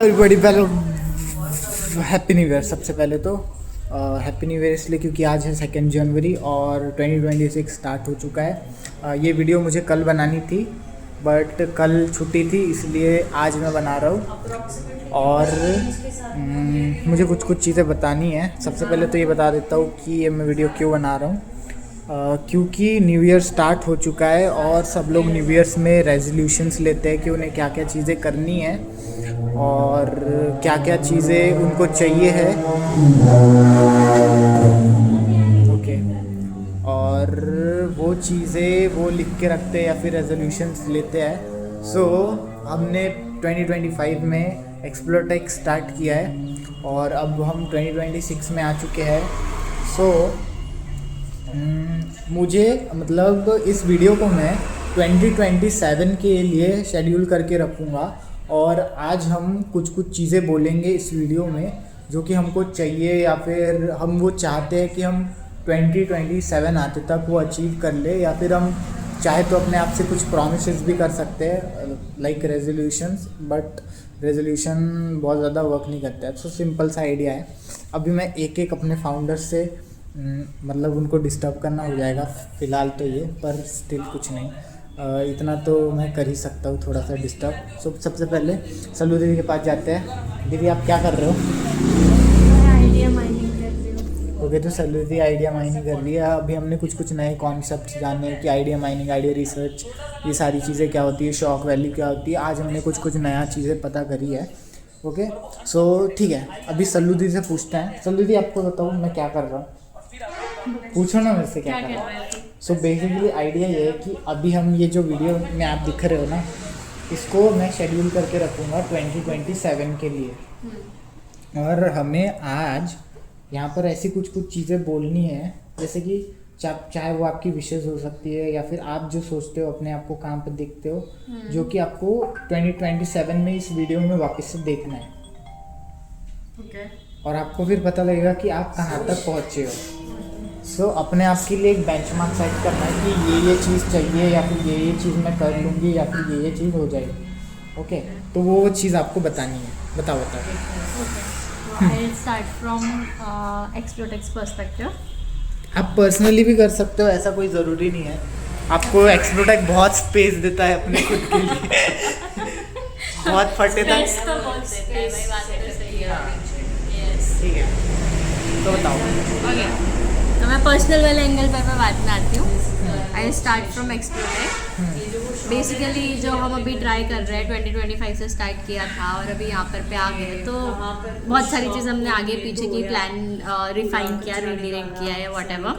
बड़ी पहले happy new year. सबसे पहले तो हैप्पी न्यू ईयर इसलिए क्योंकि आज है 2 जनवरी और 2026 स्टार्ट हो चुका है। ये वीडियो मुझे कल बनानी थी बट कल छुट्टी थी इसलिए आज मैं बना रहा हूँ। और मुझे कुछ कुछ चीज़ें बतानी है। सबसे पहले तो ये बता देता हूँ कि ये मैं वीडियो क्यों बना रहा हूँ। क्योंकि न्यू ईयर स्टार्ट हो चुका है और सब लोग न्यू ईयर्स में रेजोल्यूशंस लेते हैं कि उन्हें क्या क्या चीज़ें करनी है और क्या क्या चीज़ें उनको चाहिए है। ओके, और वो चीज़ें वो लिख के रखते हैं या फिर रेजोल्यूशंस लेते हैं। सो हमने 2025 में एक्सप्लोरटेक स्टार्ट किया है और अब हम 2026 में आ चुके हैं। सो मुझे मतलब इस वीडियो को मैं 2027 के लिए शेड्यूल करके रखूँगा और आज हम कुछ कुछ चीज़ें बोलेंगे इस वीडियो में जो कि हमको चाहिए या फिर हम वो चाहते हैं कि हम 2027 आते तक वो अचीव कर ले, या फिर हम चाहे तो अपने आप से कुछ प्रॉमिसेस भी कर सकते हैं लाइक रेजोल्यूशंस। बट रेजोल्यूशन बहुत ज़्यादा वर्क नहीं करता है। सो सिंपल सा आइडिया है। अभी मैं एक एक अपने फाउंडर्स से मतलब उनको डिस्टर्ब करना हो जाएगा फ़िलहाल तो ये, पर स्टिल कुछ नहीं, इतना तो मैं कर ही सकता हूँ थोड़ा सा डिस्टर्ब। सो सबसे पहले सल्लू दीदी के पास जाते हैं। दीदी आप क्या कर रहे हो? आइडिया माइनिंग कर रही हूँ। ओके, तो सल्लू दीदी आइडिया माइनिंग कर रही है। अभी हमने कुछ कुछ नए कॉन्सेप्ट जाने कि आइडिया माइनिंग, आइडिया रिसर्च, ये सारी चीज़ें क्या होती है, शॉक वैल्यू क्या होती है। आज हमने कुछ कुछ नया चीज़ें पता करी है। ओके, सो ठीक है, अभी सल्लू दीदी से पूछते हैं। सल्लू दीदी आपको बताऊँ मैं क्या कर रहा हूँ? पूछो ना मेरे से क्या कर रहा है। सो बेसिकली आइडिया ये है कि अभी हम ये जो वीडियो में आप दिख रहे हो ना, इसको मैं शेड्यूल करके रखूँगा 2027 के लिए। और हमें आज यहाँ पर ऐसी कुछ कुछ चीज़ें बोलनी है जैसे कि चाहे वो आपकी विशेष हो सकती है या फिर आप जो सोचते हो अपने आप को कहाँ पर देखते हो, जो कि आपको 2027 में इस वीडियो में वापस से देखना है। और आपको फिर पता लगेगा कि आप कहाँ तक पहुँचे हो। सो अपने आप के लिए एक बेंचमार्क सेट करना है कि ये चीज़ चाहिए या फिर ये चीज़ मैं कर लूँगी या फिर ये चीज़ हो जाएगी। ओके, तो वो चीज़ आपको बतानी है। बताओ। I'll start from Explotex perspective. आप पर्सनली भी कर सकते हो, ऐसा कोई ज़रूरी नहीं है। आपको एक्सप्लोटेक बहुत स्पेस देता है अपने खुद के लिए बहुत फटे तक। ठीक है, तो बताओ। तो मैं पर्सनल वाले एंगल पर मैं बात में आती हूँ। I start from exploratory. Basically जो हम अभी ट्राई कर रहे हैं 2025 से स्टार्ट किया था और अभी यहाँ पर पे आ गए, तो बहुत सारी चीज़ हमने आगे पीछे की प्लान रिफाइन किया, रिडिरेक्ट किया है वॉट एवर।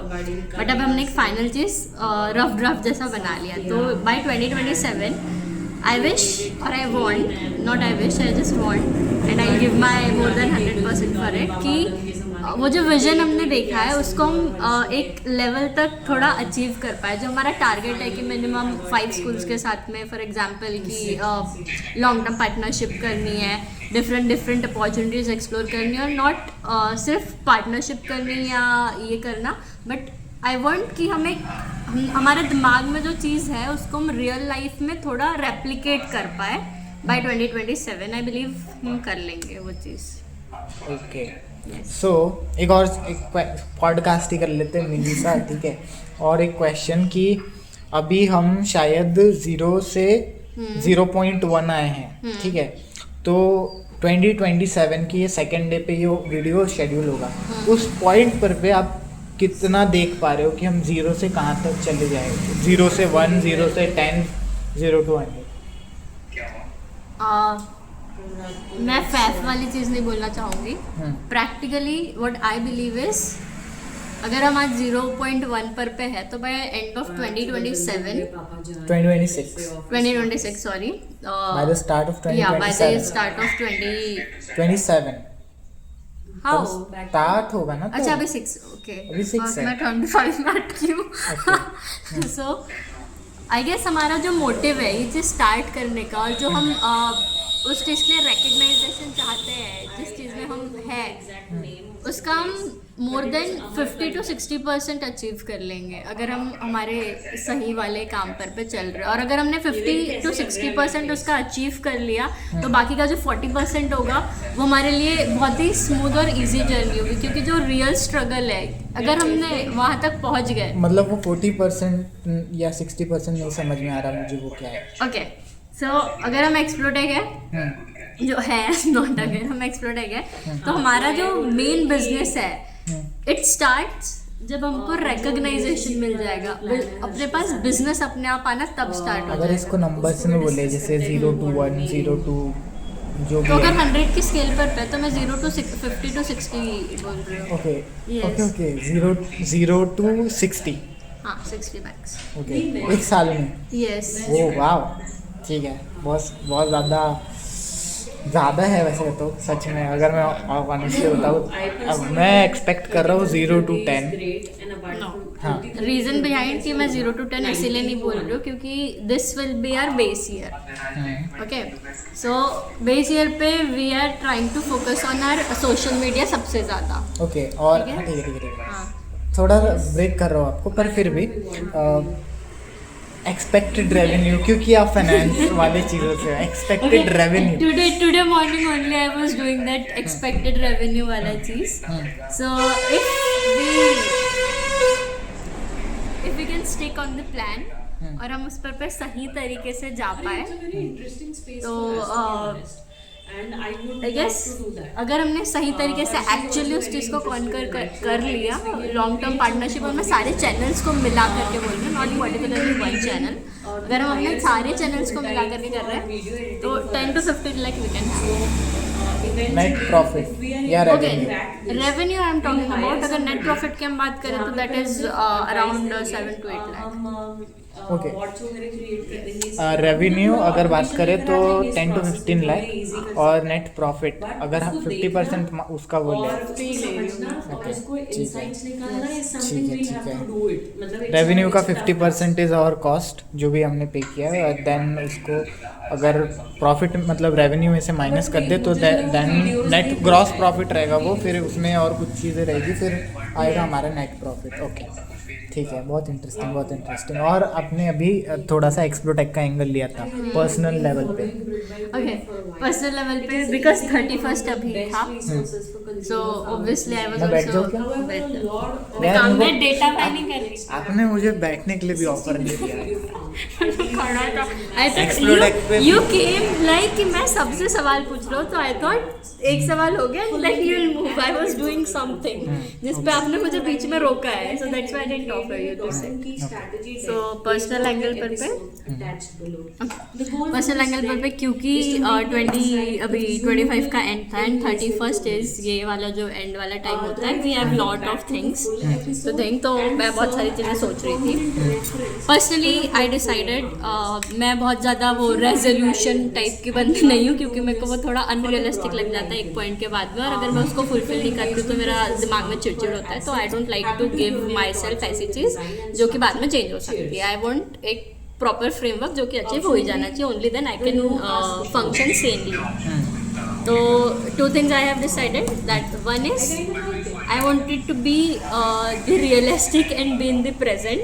बट अब हमने एक फाइनल चीज़ रफ ड्राफ्ट जैसा बना लिया। तो बाय 2027 आई विश और I want, not I wish, I just want and I give my more than 100% for it कि वो जो विजन हमने देखा है उसको हम एक लेवल तक थोड़ा अचीव कर पाए। जो हमारा टारगेट है कि मिनिमम 5 स्कूल्स के साथ में फॉर एग्जांपल कि लॉन्ग टर्म पार्टनरशिप करनी है, डिफरेंट अपॉर्चुनिटीज़ एक्सप्लोर करनी है, और नॉट सिर्फ पार्टनरशिप करनी या ये करना, बट आई वॉन्ट कि हमारे दिमाग में जो चीज़ है उसको हम रियल लाइफ में थोड़ा रेप्लिकेट कर पाए। बाय 2027 आई बिलीव हम कर लेंगे वो चीज़। ओके, सो एक पॉडकास्ट ही कर लेते हैं मिनी सा, ठीक है। और एक क्वेश्चन कि अभी हम शायद 0 से 0.1 आए हैं, ठीक है। तो 2027 की ये सेकेंड डे पे ये वीडियो शेड्यूल होगा। उस पॉइंट पर पे आप कितना देख पा रहे हो कि हम 0 से कहाँ तक चले जाएंगे? 0 से 1, 0 से 10, 0 to 100। मैं फैफ वाली चीज़ नहीं बोलना चाहूँगी। Practically what I believe is, अगर हम आज 0.1 पर पे है तो by end of 2026 sorry, by the start of 2027 how start होगा ना। अच्छा अभी 6, ओके अभी 6 है। मैं 25 में अटकी हूँ। सो आई गेस हमारा जो मोटिव है ये चीज़ स्टार्ट करने का, और जो हम उस चीज़ के लिए रिकग्नाइजेशन चाहते हैं, जिस चीज़ में हम हैं उसका हम मोर देन 50 to 60% अचीव कर लेंगे अगर हम हमारे सही वाले काम पे चल रहे हैं। और अगर हमने 50 to 60% उसका अचीव कर लिया तो बाकी का जो 40% होगा वो हमारे लिए बहुत ही स्मूथ और इजी जर्नी होगी, क्योंकि जो रियल स्ट्रगल है अगर हमने वहाँ तक पहुँच गए। मतलब वो 40% या 60% नहीं समझ में आ रहा मुझे वो क्या है। ओके सो अगर हम एक्सप्लोटेक है जो है नॉट अगर हम एक्सप्लोटेक है तो हमारा जो मेन बिजनेस है इट स्टार्ट्स जब हमको रिकॉग्नाइजेशन मिल जाएगा, अपने पास बिजनेस अपने आप आना तब स्टार्ट हो अगर जाएगा। इसको नंबर्स में बोले जैसे 0 to 1, 0 to जो तो भी अगर है। 100 की स्केल पर पे तो मैं 0 to 50 to 60 बोल रही हूँ। Okay Yes. ओके 0 to 60 हाँ 60 मैक्स। ओके एक साल में। यस ओ वाह ठीक है, बहुत ज़्यादा है वैसे तो सच में। अगर मैं ऑनेस्टली बताऊँ अब मैं एक्सपेक्ट कर रहा हूँ 0 to 10। हाँ रीजन बिहाइंड कि मैं 0 to 10 इसीलिए नहीं बोल रही हूँ क्योंकि this will be our base year. Okay so base year पे we are trying to focus on our social media सबसे ज़्यादा। ओके और ठीक है? हाँ, ठीक है हाँ थोड़ा ब्रेक कर रहा हूँ आपको, पर फिर भी एक्सपेक्टेड रेवेन्यू, क्योंकि आप फाइनेंस वाले चीज़ों से expected revenue. today morning only I was doing that expected revenue वाला चीज। So if we can stick on the plan और हम उस पर सही तरीके से जा पाए तो आई गेस अगर हमने सही तरीके से एक्चुअली उस चीज़ को कॉन्कर कर लिया लॉन्ग टर्म पार्टनरशिप, और मैं सारे चैनल्स को मिला करके बोल रही हूँ, नॉट पर्टिकुलरली वन चैनल, अगर हम अपने सारे चैनल्स को मिला करके कर रहे हैं तो 10 to 15 lakh we can have net profit या okay. Revenue. Revenue I am talking about, अगर नेट प्रॉफिट की हम बात करें तो that is around 7 to 8 lakh. Okay revenue अगर बात करें तो 10 to 15 लाख, और नेट प्रॉफिट अगर हम 50% उसका बोले ठीक है। रेवेन्यू का 50% इज और कॉस्ट जो भी हमने पे किया है, और देन उसको अगर प्रॉफिट मतलब रेवेन्यू में से माइनस कर दे तो देन नेट ग्रॉस प्रॉफिट रहेगा वो, फिर उसमें और कुछ चीज़ें रहेगी, फिर आएगा हमारा नेट प्रॉफिट। ओके ठीक है, बहुत इंटरेस्टिंग। और आपने अभी थोड़ा सा एक्सप्लोटेक का एंगल लिया था पर्सनल लेवल पे। ओके पर्सनल लेवल पे बिकॉज 31st अभी था सो ऑब्वियसली आई वाज मैं बैठ जाऊँ क्या? आल्सो यार, काम वो- में डेटा माइनिंग कर रही आपने मुझे बैठने के लिए भी ऑफर नहीं दिया है। खड़ा था। I thought Explodec पे- you came like कि मैं सबसे सवाल पूछ रहा हूँ तो आई थॉट एक सवाल हो गया like you will move, I was doing something जिस पे आपने मुझे बीच में रोका है, so that's why I didn't offer you to say। So personal angle पर पर्सनल एंगल पर क्योंकि 20 अभी 25 का एंड था एंड 31st इज ये वाला जो एंड वाला टाइम होता है, we have lot of things to think, तो मैं बहुत सारी चीज़ें सोच रही थी। पर्सनली आई डिसाइडेड मैं बहुत ज़्यादा वो रेजोल्यूशन टाइप की बंदी नहीं हूँ क्योंकि मेरे को वो थोड़ा अनरियलिस्टिक लग जाता है एक पॉइंट के बाद में, और अगर मैं उसको फुलफिल नहीं करती तो मेरा दिमाग में चिड़चिड़ होता है। तो I don't like to give myself ऐसी चीज़ जो कि बाद में चेंज हो सकती है। आई वॉन्ट एक प्रॉपर फ्रेमवर्क जो कि अचीव हो ही जाना चाहिए, only then I can function seamlessly. तो 2 things I have decided, that one is I wanted to be the realistic and be in the present.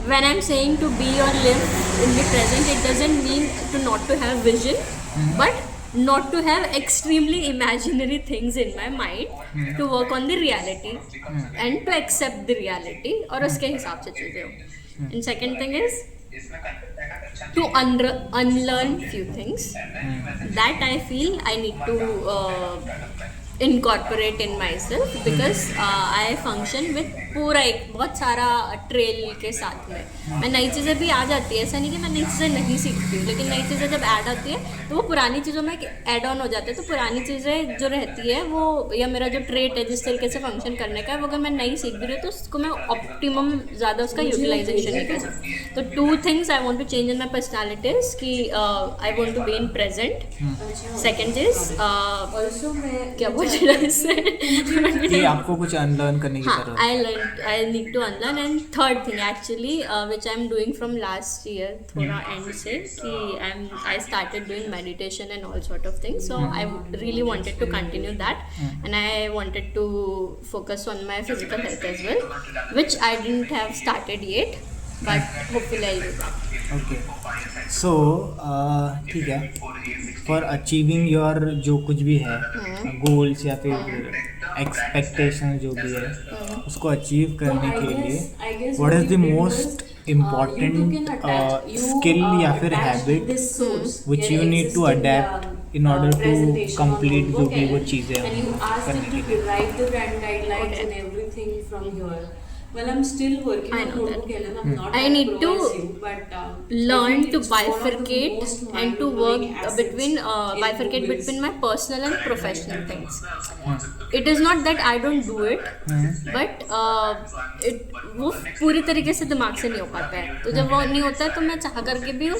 When I'm saying to be or live in the present, it doesn't mean to not to have vision, but not to have extremely imaginary things in my mind, to work on the reality and to accept the reality और उसके हिसाब से चीज़ें हो। And second thing is to unlearn few things that I feel I need to incorporate in myself because I function with पूरा एक बहुत सारा ट्रेल के साथ में। मैं नई चीज़ें भी आ जाती है, ऐसा नहीं कि मैं नई चीज़ें नहीं सीखती हूँ, लेकिन नई चीज़ें जब ऐड आती है तो वो पुरानी चीज़ों में ऐड ऑन हो जाते हैं। तो पुरानी चीज़ें जो रहती है वो, या मेरा जो ट्रेट है जिस तरीके से फंक्शन करने का है, वो अगर मैं नहीं सीख भी रही हूँ तो उसको मैं ऑप्टिमम ज़्यादा उसका यूटिलाइजेशन नहीं कर सकती। तो 2 things I want to change in my personalities कि I want to be in present. Second is क्या बोल रहा है इससे कि आपको कुछ अनलर्न करने की हाँ जरूरत है। I learn I need to unlearn. And third thing actually, which I'm doing from last year, थोड़ा end से कि I started doing meditation and all sort of things. So I really wanted to continue that, and I wanted to focus on my physical health as well, which I didn't have started yet, but hopefully I'll do that. Okay so ठीक है, for achieving your जो कुछ भी है goals या फिर expectation जो भी है उसको अचीव करने के लिए what is the most important skill या फिर habit which you need to adept in order to complete जो भी वो चीज़ें करने के लिए? Well, I'm still working on notebook LM. I'm not I need to but learn to bifurcate and to work between bifurcate between my personal and professional things. It is not that I don't do it, but वो पूरी तरीके से दिमाग से नहीं हो पाता है. तो जब वो नहीं होता है तो मैं चाह करके भी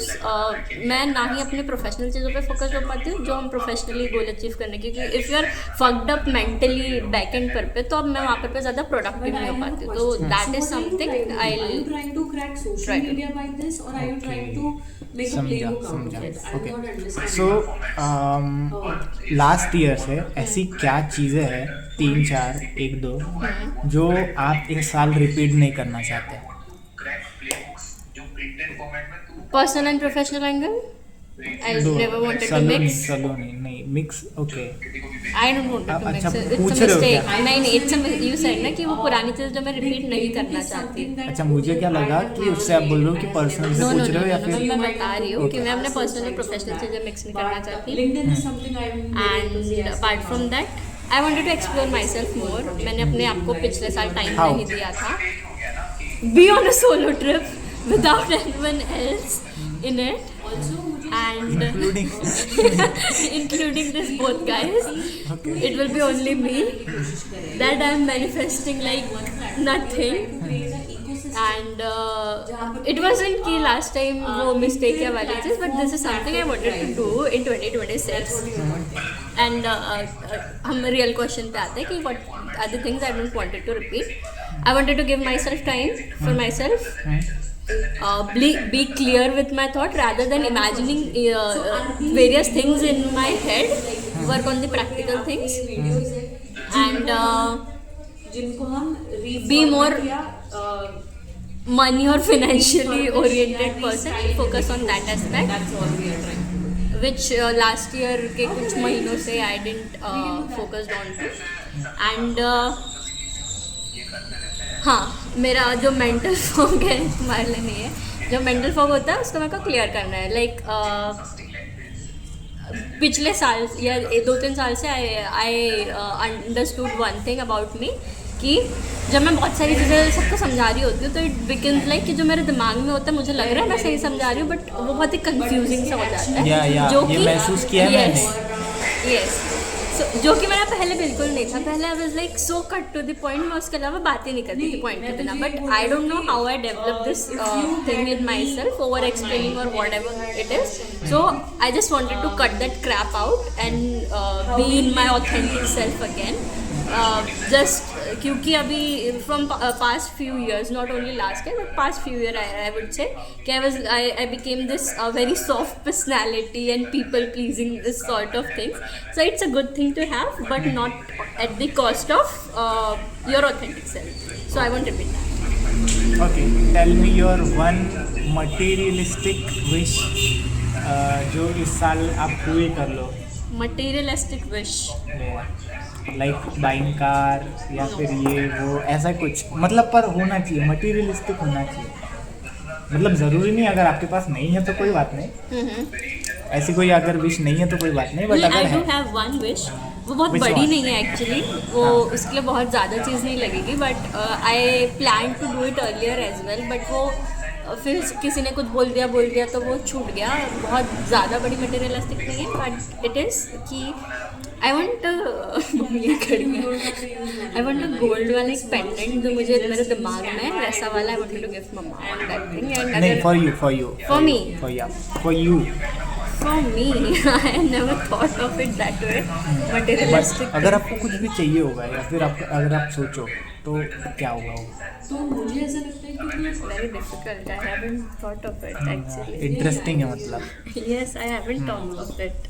मैं ना ही अपने प्रोफेशनल चीज़ों पे फोकस हो पाती हूँ जो हम प्रोफेशनली गोल अचीव करने की. क्योंकि if you are fucked up mentally back end पर तो अब मैं वहाँ पर ज़्यादा प्रोडक्टिव नहीं हो पाती हूँ. तो that is something are you trying to crack social media by this, or are you trying to make a Play account? I'm not understanding. So last year से ऐसी क्या चीज़ें हैं 3, 4, 1, 2 जो आप इस साल रिपीट नहीं करना चाहते? personal and professional angle. I never wanted to mix. चलो नहीं mix. Okay I don't want to mix. अच्छा, It's a पूछ रहे हो mistake. क्या? नहीं it's a you said ना कि वो पुरानी चीज़ जो मैं रिपीट नहीं करना चाहती. अच्छा, मुझे क्या लगा कि उससे आप बोल रहे हो कि पर्सनल से No, पूछ रहे हो या फिर मैं बता रही हूँ कि मैं अपने पर्सनल और प्रोफेशनल चीज़ें मिक्स नहीं करना चाहती. LinkedIn is something I'm And apart from that, I wanted to explore myself more. मैंने अपने आप को पिछले साल टाइम How? नहीं दिया था. Be on a solo trip without anyone else in it. And including this both guys. It will be only me. That I'm manifesting like nothing. And it wasn't कि last time वो mistake या वाली चीज़, but this is something I wanted to do in 2026. And हम real question पे आते हैं कि what are the things I don't wanted to repeat. I wanted to give myself time for myself. Be clear with my thought rather than imagining various things in my head. Work on the practical things. And जिनको हम be more money or financially oriented person. Focus on that aspect. that's all we are trying to do. Which last year के कुछ महीनों से I didn't focused on to. And हाँ, मेरा जो mental fog है तुम्हारे लिए नहीं है. जो मेंटल फॉग होता है उसको मेरे को क्लियर करना है. लाइक पिछले साल या 2-3 साल से I understood one thing about me कि जब मैं बहुत सारी चीज़ें सबको समझा रही होती हूँ तो इट बिकम्स लाइक कि जो मेरे दिमाग में होता है मुझे लग रहा है मैं सही समझा रही हूँ बट वो बहुत ही कंफ्यूजिंग सा हो जाता है. जो ये कि महसूस किया है मैंने. यस जो कि मेरा पहले बिल्कुल नहीं था. पहले I was like so cut to the point. मैं उसके अलावा बात ही नहीं करती थी पॉइंट के बिना. But I don't know how I develop this thing in myself over explaining और whatever it is. So I just wanted to cut that crap out and be in my authentic self again. Just क्योंकि अभी from past few years not only last year but past few year I would say कि I became this very soft personality and people pleasing this sort of things. So it's a good thing to have but not at the cost of your authentic self. So I want to repeat that. Okay, tell me your one materialistic wish जो इस साल आप पूरी कर लो. Materialistic wish. Like buying car या फिर ये वो ऐसा कुछ मतलब पर होना चाहिए. मटीरियलिस्टिक होना चाहिए. मतलब ज़रूरी नहीं अगर आपके पास नहीं है तो कोई बात नहीं. ऐसी कोई अगर विश नहीं है तो कोई बात नहीं. बट अगर I है do have one wish. वो बहुत Which बड़ी one? नहीं है एक्चुअली. वो उसके लिए बहुत ज़्यादा चीज़ नहीं लगेगी but I plan to do it earlier as well. But वो फिर किसी ने कुछ बोल दिया तो वो छूट गया. बहुत ज़्यादा बड़ी मटेरियलिस्टिक नहीं है बट इट इज़ कि आई वॉन्ट गोल्ड वाला एक पेंडेंट जो मुझे मेरे दिमाग में है वैसा वाला. I want to gift mamma that thing. And नहीं for you For me. For you For me, I never thought of it that way. Materialistic. But अगर आपको कुछ भी चाहिए होगा या फिर आप अगर आप सोचो तो क्या होगा वो? तो मुझे ऐसा लगता है कि It's very difficult. I haven't thought of it actually. Interesting है मतलब. Yes, I haven't thought of it.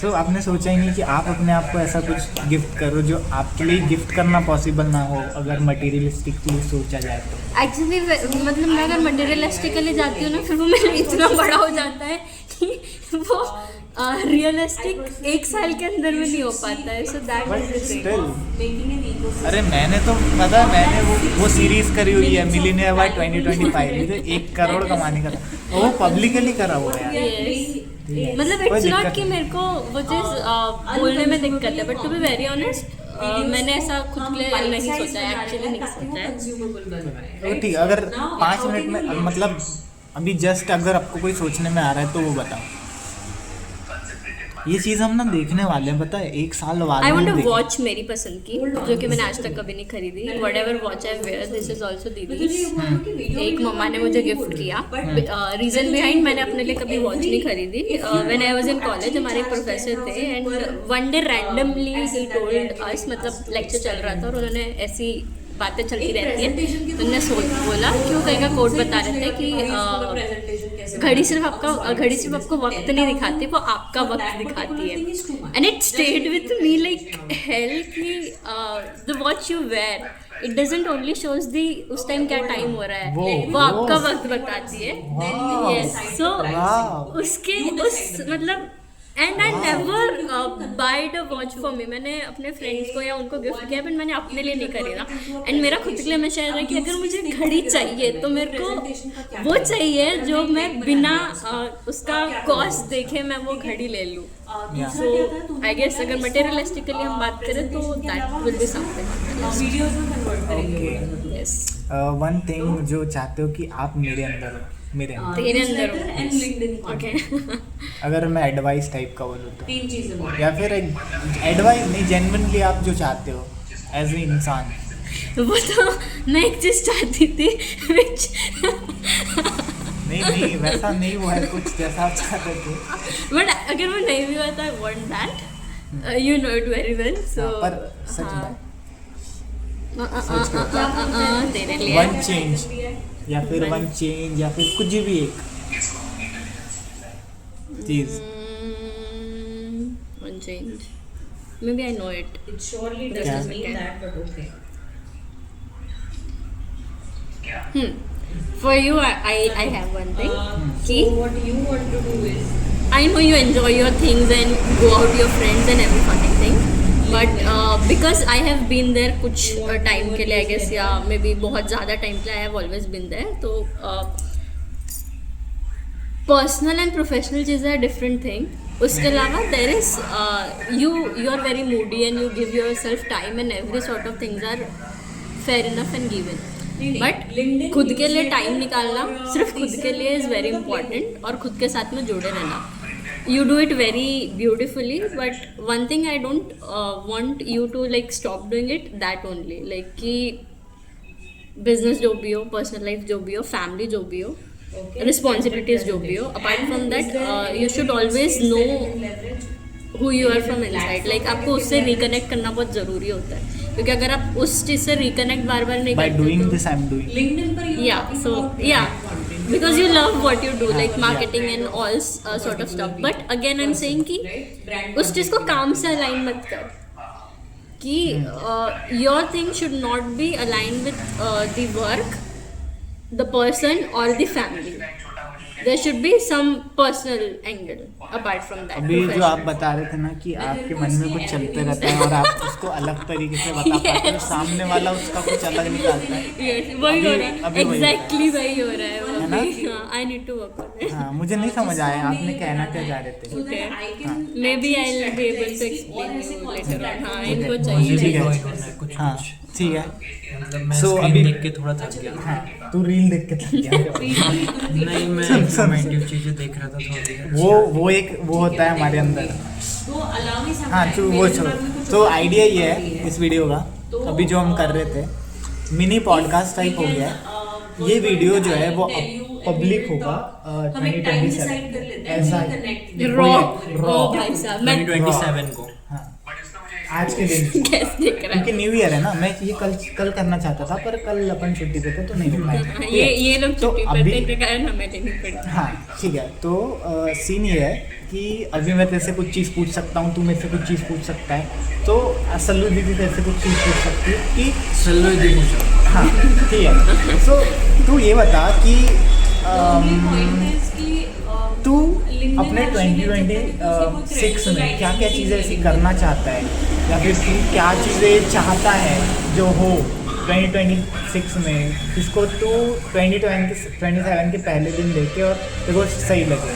सो आपने सोचा ही नहीं कि आप अपने आप को ऐसा कुछ गिफ्ट करो जो आपके लिए गिफ्ट करना पॉसिबल ना हो अगर मटेरियलिस्टिकली सोचा जाए तो? एक्चुअली मतलब मैं अगर मटेरियलिस्टिकली जाती हूँ ना फिर वो मेरे लिए इतना बड़ा हो जाता है कि वो रियलिस्टिक एक साल के अंदर में नहीं हो पाता है. So that but is still, making an ecosystem. अरे मैंने तो पता है मैंने वो सीरीज करी हुई है मिलियनेयर बाय 2025 मुझे 1 करोड़ कमाने का था. वो पब्लिकली करा हुआ है यार. मतलब कोई इट्स नॉट दिक्कत कि मेरे को वो चीज़ बोलने में दिक्कत है but to be very honest मैंने ऐसा खुद के लिए नहीं सोचा है. एक्चुअली नहीं सोचा है. कंज्यूमेबल बन रहा है. तो ठीक, अगर 5 मिनट में मतलब अभी जस्ट अगर आपको कोई सोचने में आ रहा है तो वो बताओ. ये चीज़ हम ना देखने वाले हैं पता है 1 साल बाद आई में वॉन्ट टू देखें. वॉच मेरी पसंद की जो कि मैंने आज तक कभी नहीं खरीदी. Whatever watch I wear this is also दीदी. एक मम्मा ने मुझे गिफ्ट किया. रीजन बिहाइंड मैंने अपने लिए कभी वॉच नहीं खरीदी. When I was in college हमारे एक प्रोफेसर थे and one day randomly he told us मतलब लेक्चर चल रहा था और उन्होंने ऐसी बातें चलती रहती है तो उन्होंने बोला कि वो कहीं का कोट बता रहे थे कि घड़ी सिर्फ आपको वक्त नहीं दिखाती वो आपका वक्त दिखाती है. And it stayed with me like hell कि the watch you where it doesn't only shows the उस टाइम क्या टाइम हो रहा है वो आपका वक्त बताती है. यस सो उसके उस मतलब and I never wide a watch for me. मैंने अपने फ्रेंड्स को या उनको गिफ्ट किया बट मैंने अपने लिए नहीं खरीदा. एंड मेरा खुद के लिए हमेशा रहा है कि अगर मुझे घड़ी चाहिए तो मेरे को वो चाहिए जो मैं बिना उसका कॉस्ट देखे मैं वो घड़ी ले लूँ. सो आई गेस अगर मटेरियलिस्टिकली हम बात करें तो that will be something. Videos में कन्वर्ट करेंगे. यस वन थिंग जो चाहते हो कि आप मेरे अंदर हो तेरे अंदर हो. And LinkedIn. ओके अगर मैं एडवाइस टाइप का बोलूँ तो 3 चीजें बोल. या फिर एडवाइस नहीं जेन्युइनली आप जो चाहते हो एज ए इंसान. वो तो मैं एक चीज चाहती थी which नहीं वैसा नहीं हुआ है कुछ जैसा आप चाहते थे. बट अगर वो नहीं भी हुआ तो I want that. You know it very well. So पर सच में तेरे लिए वन चेंज या फिर वन चेंज या फिर कुछ भी एक चीज. One change maybe I know it. It surely Yeah. doesn't mean that, but okay. For you I have one thing. So what you want to do is I know you enjoy your things and go out with your friends and every fucking thing. But because I have been there कुछ time के लिए I guess या may be बहुत ज़्यादा time के लिए I have always been there. तो personal and professional चीज़ें are different thing. उसके अलावा there is you are very moody and you give yourself time and every sort of things are fair enough and given. But खुद के लिए time निकालना सिर्फ खुद के लिए इज़ वेरी इंपॉर्टेंट और खुद के साथ में जुड़े रहना. You do it very beautifully, but one thing I don't want you to like stop doing it. That only like कि business जो भी हो, personal life जो भी हो, family जो भी हो, responsibilities जो भी हो. Apart from that, you should always know who you are from inside. Like आपको उससे reconnect करना बहुत ज़रूरी होता है क्योंकि अगर आप उस चीज़ से reconnect बार बार नहीं By करते doing तो this, I'm doing. LinkedIn पर you yeah so yeah because you love what you do like marketing and all sort of stuff. But again I'm saying कि उस चीज़ को काम से align मत कर कि your thing should not be aligned with the work, the person or the family. There should be some personal angle apart from that. अभी जो आप बता रहे थे ना कि आपके मन में कुछ चलते रहता है और आप उसको अलग तरीके से बता पाते हो, सामने वाला उसका कुछ अलग निकालता है. Yes, वही हो रहा है. अभी वही. Exactly वही हो रहा है. है ना? I need to work on it. हाँ मुझे नहीं समझ आया आपने कहना क्या चाह रहे थे. Okay. Maybe I'll be able to explain you later on. हाँ इनको मुझे चाहिए. भी ज्वाइन होना है कुछ. हाँ ठीक है. मतलब मैं So, स्क्रीन अभी- देख के थोड़ा थक गया. हाँ तू रील देख के थक गया. नहीं मैं इंफॉर्मेटिव चीज़ें देख रहा था थोड़ी. वो एक वो होता है हमारे अंदर. तो allow me some हाँ time. तो वो छोड़. तो आइडिया ये है इस वीडियो का अभी जो हम कर रहे थे मिनी पॉडकास्ट टाइप हो गया है. ये वीडियो जो है वो पब्लिक होगा हम एक टाइम डिसाइड कर लेते हैं, ऐसा we connect। रॉ भाई साहब मैं 2027 को। हाँ आज के दिन कैसे देख रहा क्योंकि न्यू ईयर है ना, मैं ये कल करना चाहता था पर कल अपन छुट्टी पे थे तो नहीं हो पाया। है। ये लोग तो छुट्टी पर अभी- थे, इनके कारण हमें लेनी पड़ी। हाँ ठीक है, तो सीन ये है कि अभी मैं तेरे से कुछ चीज़ पूछ सकता हूँ, तू मेरे से कुछ चीज़ पूछ सकता है, तो सल्लू दीदी तेरे से कुछ चीज़ पूछ सकती है कि चलो ये पूछो। हाँ ठीक है। सो तू ये बता कि तू अपने 2026 में क्या क्या चीज़ें ऐसी करना चाहता है, या फिर तू क्या चीज़ें चाहता है जो हो 2026 में, जिसको तू 2027 के पहले दिन देखे और तेरे को सही लगे।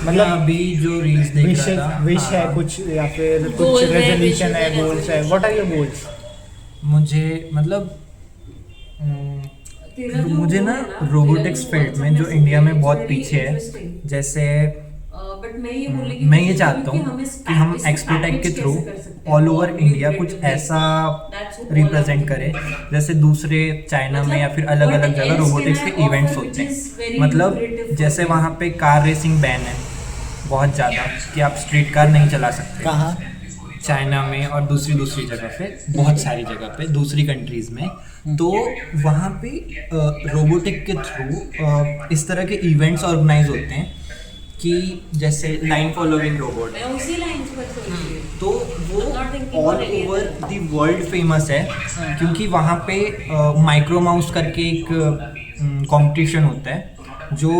मतलब अभी जो रील्स देख विश रहा था, विश हाँ, है कुछ, या फिर कुछ Goals है, रेजोल्यूशन wishes है, है, गोल्स है, व्हाट आर योर गोल्स? मुझे मतलब मुझे ना रोबोटिक्स फील्ड में जो इंडिया में बहुत पीछे है, जैसे बट मैं मैं ये चाहता हूँ कि हम एक्सपोटेक के थ्रू ऑल ओवर इंडिया कुछ ऐसा रिप्रेजेंट करें, जैसे दूसरे चाइना में या फिर अलग अलग जगह रोबोटिक्स के इवेंट्स होते हैं। मतलब जैसे वहाँ पे कार रेसिंग बैन है बहुत ज़्यादा, कि आप स्ट्रीट कार नहीं चला सकते कहाँ? चाइना में और दूसरी जगह पे, बहुत सारी जगह पे दूसरी कंट्रीज़ में। तो वहाँ पे रोबोटिक के थ्रू इस तरह के इवेंट्स ऑर्गेनाइज होते हैं कि जैसे लाइन फॉलोइंग रोबोट, मैं उसी लाइन पर चल रही हूँ। तो वो all over the world famous है, क्योंकि वहाँ पे माइक्रो माउस करके एक कंपटीशन होता है जो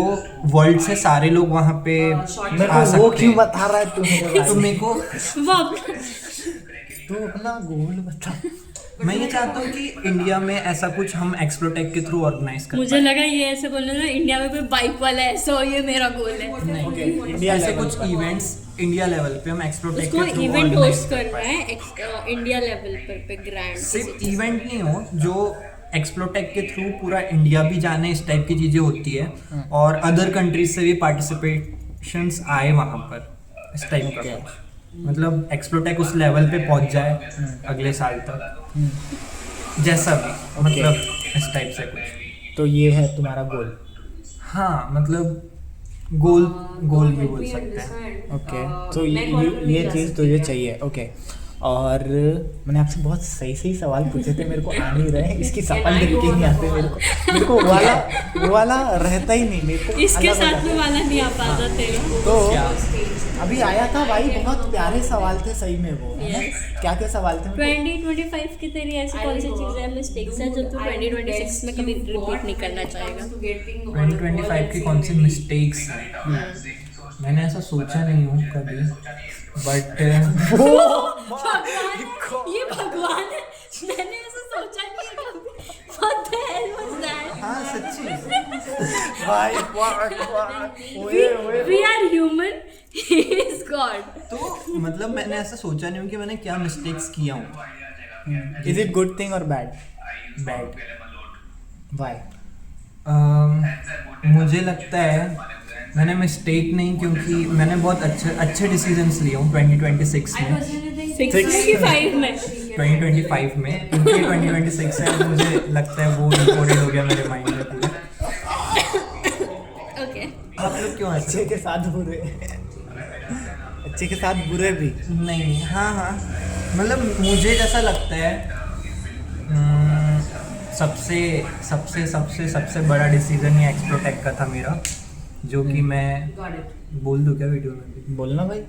वर्ल्ड से सारे लोग वहाँ पे मेरे आ को वो सकते क्यों हैं। बता रहा है तू मेरे तो बारे में? मेरे को तू अपना गोल बता। मैं ये चाहता हूँ कि इंडिया में ऐसा कुछ हम एक्सप्लोटेक के थ्रू ऑर्गेनाइज कर मुझे लगा ये ऐसे बोलने ना इंडिया में कोई बाइक वाला ऐसा हो, ये मेरा गोल है। ओके, पाए। इंडिया ऐसे लेवल कुछ पर। इवेंट्स इंडिया लेवल पे हम एक्सप्लोटेक उसको के थ्रू इवेंट ऑर्गेनाइज होस्ट कर करना पाए। है इंडिया लेवल पर पे ग्रैंड। सिर्फ इवेंट नहीं हो, जो एक्सप्लोटेक के थ्रू पूरा इंडिया भी जाने, इस टाइप की चीज़ें होती है और अदर कंट्रीज से भी पार्टिसिपेशंस आए वहाँ पर, इस टाइप का कुछ। मतलब एक्सप्लोटेक उस लेवल पे पहुँच जाए अगले साल तक, जैसा भी, मतलब इस टाइप से कुछ। तो ये है तुम्हारा गोल? हाँ मतलब गोल भी बोल सकते हैं। ओके, तो ये चीज़ तो ये चाहिए। ओके, और मैंने आपसे बहुत सही सवाल पूछे थे, मेरे को आ नहीं रहे, इसकी सफल देख के नहीं आते मेरे को वो वाला रहता ही नहीं मेरे को। इसके अलग साथ अलग। में वाला नहीं आ पाता तेरा। तो क्या? अभी आया था भाई, बहुत प्यारे सवाल थे सही में वो। Yes. क्या क्या सवाल थे? 2025 की तेरी ऐसी कौन सी चीजें हैं, मिस्टेक्स हैं जो तू 2026 में कभी रिपीट नहीं करना चाहेगा? 2025 की कौन सी मिस्टेक्स हैं? मैंने ऐसा सोचा नहीं हूँ कभी, बट ये भगवान है, मैंने ऐसा सोचा नहीं है कभी। What the hell was that? हाँ सच्ची भाई, ओए We are human, he is God. तो मतलब मैंने ऐसा सोचा नहीं हूँ कि मैंने क्या मिस्टेक्स किया हूँ। इज इट गुड थिंग और बैड? Bad why? मुझे लगता है मैंने मिस्टेक नहीं, क्योंकि मैंने बहुत अच्छे डिसीजंस लिए हूँ 2026 में, 65 में 2025 में, क्योंकि 2026 है, मुझे लगता है वो इनकोडेड हो गया मेरे माइंड में पूरा। ओके। आप लोग क्यों अच्छे अच्छे? के साथ बुरे, अच्छे के साथ बुरे भी। नहीं, हाँ मतलब मुझे जैसा लगता है सबसे बड़ा डिसीजन ये एक्सप्लोटेक का था मेरा, जो कि मैं बोल दूँ क्या वीडियो में भी? बोलना भाई।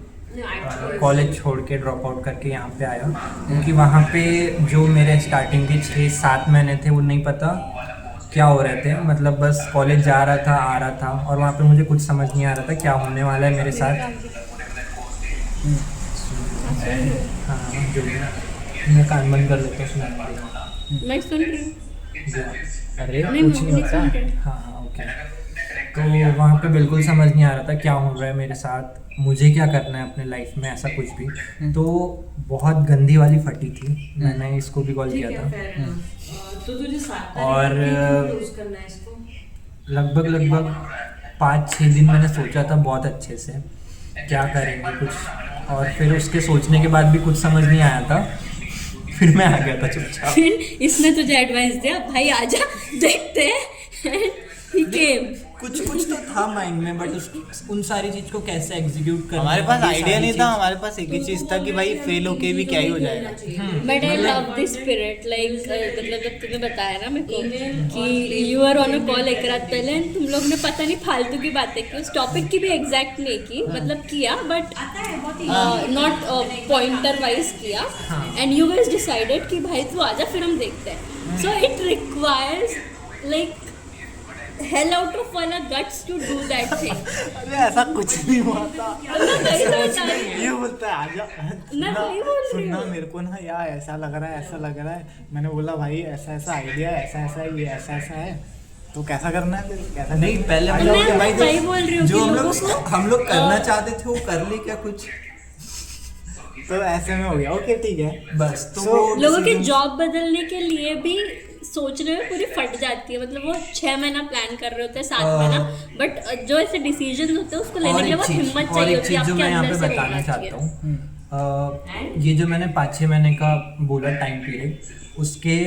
कॉलेज छोड़ के ड्रॉप आउट करके यहाँ पे आया, क्योंकि वहाँ पे जो मेरे स्टार्टिंग के 6-7 महीने थे वो नहीं पता क्या हो रहे थे। मतलब बस कॉलेज जा रहा था, आ रहा था, और वहाँ पे मुझे कुछ समझ नहीं आ रहा था क्या होने वाला है मेरे साथ। हाँ, जो भी, मैं कान बंद कर लेता हूँ सुनाने के लिए। मैं सुन रही हूँ। अरे नहीं, कुछ नहीं मैं होता। सुन रही हूँ। हाँ ओके। तो वहाँ पे बिल्कुल समझ नहीं आ रहा था क्या हो रहा है मेरे साथ, मुझे क्या करना है अपने लाइफ में, ऐसा कुछ भी। तो बहुत गंदी वाली फटी थी, मैंने इसको भी कॉल किया था। तो तुझे और यूज करना है इसको। लगभग 5-6 दिन मैंने सोचा था बहुत अच्छे से क्या करेंगे कुछ, और फिर उसके सोचने के बाद भी कुछ समझ नहीं आया था, फिर मैं आ गया था चुपचाप। फिर इसने तुझे एडवाइस दिया, भाई आजा देखते हैं। he came. कुछ तो था माइंड में, बट उन सारी चीज को कैसे एग्जीक्यूट करना हमारे पास ये आइडिया सारी नहीं था, चीज़- हमारे पास एक ही चीज था कि भाई फेल होके भी क्या ही हो जाएगा। But I love this spirit. Like मतलब जब तुमने बताया ना मेरे को कि you were on a call एक रात पहले and तुम लोग ने पता नहीं फालतू की बातें की, उस टॉपिक की भी एग्जैक्ट नहीं की, मतलब किया बट नॉट पॉइंटर वाइज किया, एंड यू गाइस डिसाइडेड कि भाई तू आजा फिर हम देखते हैं. So it requires like hell out of वाला guts to do that thing. अरे ऐसा कुछ नहीं हुआ था। मैं वही बता रही हूँ. ये बोलता है आजा, मैं वही बोल रही सुनना हूँ. मेरे को ना यार ऐसा लग रहा है, ऐसा लग रहा है। मैंने बोला भाई ऐसा ऐसा आइडिया है, ऐसा ऐसा ये ऐसा ऐसा है, तो कैसा करना है फिर, कैसा नहीं पहले आजा, मतलब ओके भाई, वही बोल रही हूँ जो कि हम लोगों लोग को हम लोग करना चाहते थे वो कर ले क्या कुछ, तो ऐसे में हो गया। ओके ठीक है, बस तो So, वो लोगों के decision- जॉब बदलने के लिए भी सोचने में पूरी फट जाती है, मतलब वो 6 महीना प्लान कर रहे होते हैं, 7 महीना, बट जो ऐसे डिसीजन होते हैं उसको लेने और के लिए एक बहुत चीज हिम्मत और चाहिए एक होती है चीज जो आपके मैं यहाँ अंदर पे से बताना होना चाहता चाहिए. हूँ, ये जो मैंने 5-6 महीने का बोला टाइम पीरियड, उसके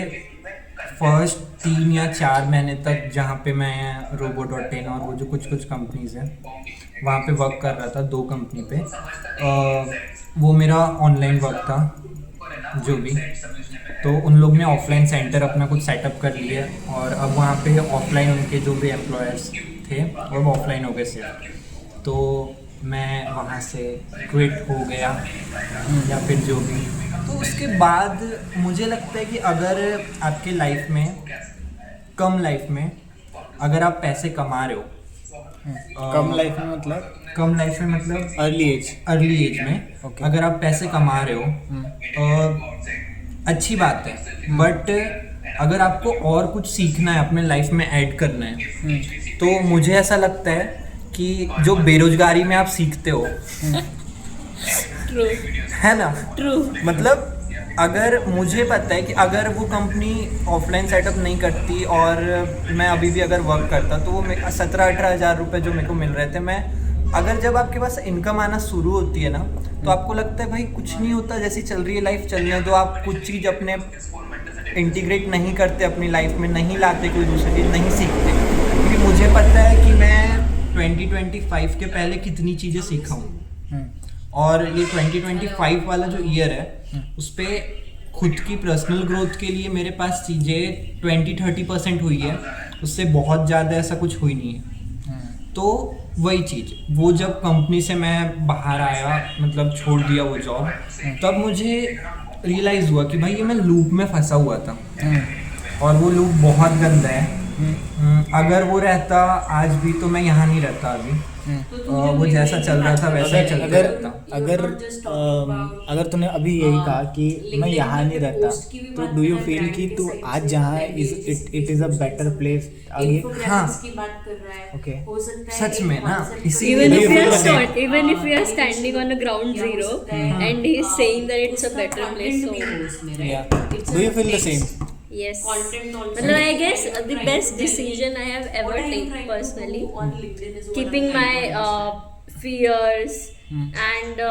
फर्स्ट 3 या 4 महीने तक जहाँ पे मैं Robo.in और वो जो कुछ कंपनीज हैं वहाँ पे वर्क कर रहा था, 2 कंपनी पे, वो मेरा ऑनलाइन वर्क था जो भी, तो उन लोग ने ऑफलाइन सेंटर अपना कुछ सेटअप कर लिया और अब वहाँ पे ऑफलाइन उनके जो भी एम्प्लॉयर्स थे और वो ऑफलाइन हो गए सिर्फ, तो मैं वहाँ से क्विट हो गया या फिर जो भी। तो उसके बाद मुझे लगता है कि अगर आपके लाइफ में कम लाइफ में अगर आप पैसे कमा रहे हो, कम लाइफ में मतलब कम लाइफ में मतलब अर्ली एज में Okay. अगर आप पैसे कमा रहे हो अच्छी बात है, बट अगर आपको और कुछ सीखना है अपने लाइफ में ऐड करना है, तो मुझे ऐसा लगता है कि जो बेरोजगारी में आप सीखते हो ट्रू है ना, ट्रू. मतलब अगर मुझे पता है कि अगर वो कंपनी ऑफलाइन सेटअप नहीं करती और मैं अभी भी अगर वर्क करता तो वो 17-18 हज़ार रुपये जो मेरे को मिल रहे थे, मैं अगर जब आपके पास इनकम आना शुरू होती है ना तो आपको लगता है भाई कुछ नहीं होता, जैसी चल रही है लाइफ चलने दो, आप कुछ चीज़ अपने इंटीग्रेट नहीं करते अपनी लाइफ में, नहीं लाते कोई दूसरी चीज़, नहीं सीखते, क्योंकि मुझे पता है कि मैं 2025 के पहले कितनी चीज़ें सीखा हूँ, और ये 2025 वाला जो ईयर है उस पर खुद की पर्सनल ग्रोथ के लिए मेरे पास चीज़ें 20-30% हुई है, उससे बहुत ज़्यादा ऐसा कुछ हुई नहीं है। तो वही चीज़, वो जब कंपनी से मैं बाहर आया, मतलब छोड़ दिया वो जॉब, तब मुझे रियलाइज़ हुआ कि भाई ये मैं लूप में फंसा हुआ था और वो लूप बहुत गंदा है। अगर वो रहता आज भी तो मैं यहाँ नहीं रहता अभी, वो जैसा चल रहा था वैसा ही चलता रहता। अगर तूने अभी यही कहा कि मैं यहाँ नहीं रहता, तो डू यू फील कि तू आज जहाँ it is a better place आगे? हाँ। की बात कर रहा है, Okay. हो सकता है सच में ना, Even इसीलिए if we are feel the same? even if we are standing on a ground zero and he is saying that it's a better place, so Yeah. Do you feel the same? yes. Content also. मतलब I guess the best decision I have ever taken personally, keeping my fears and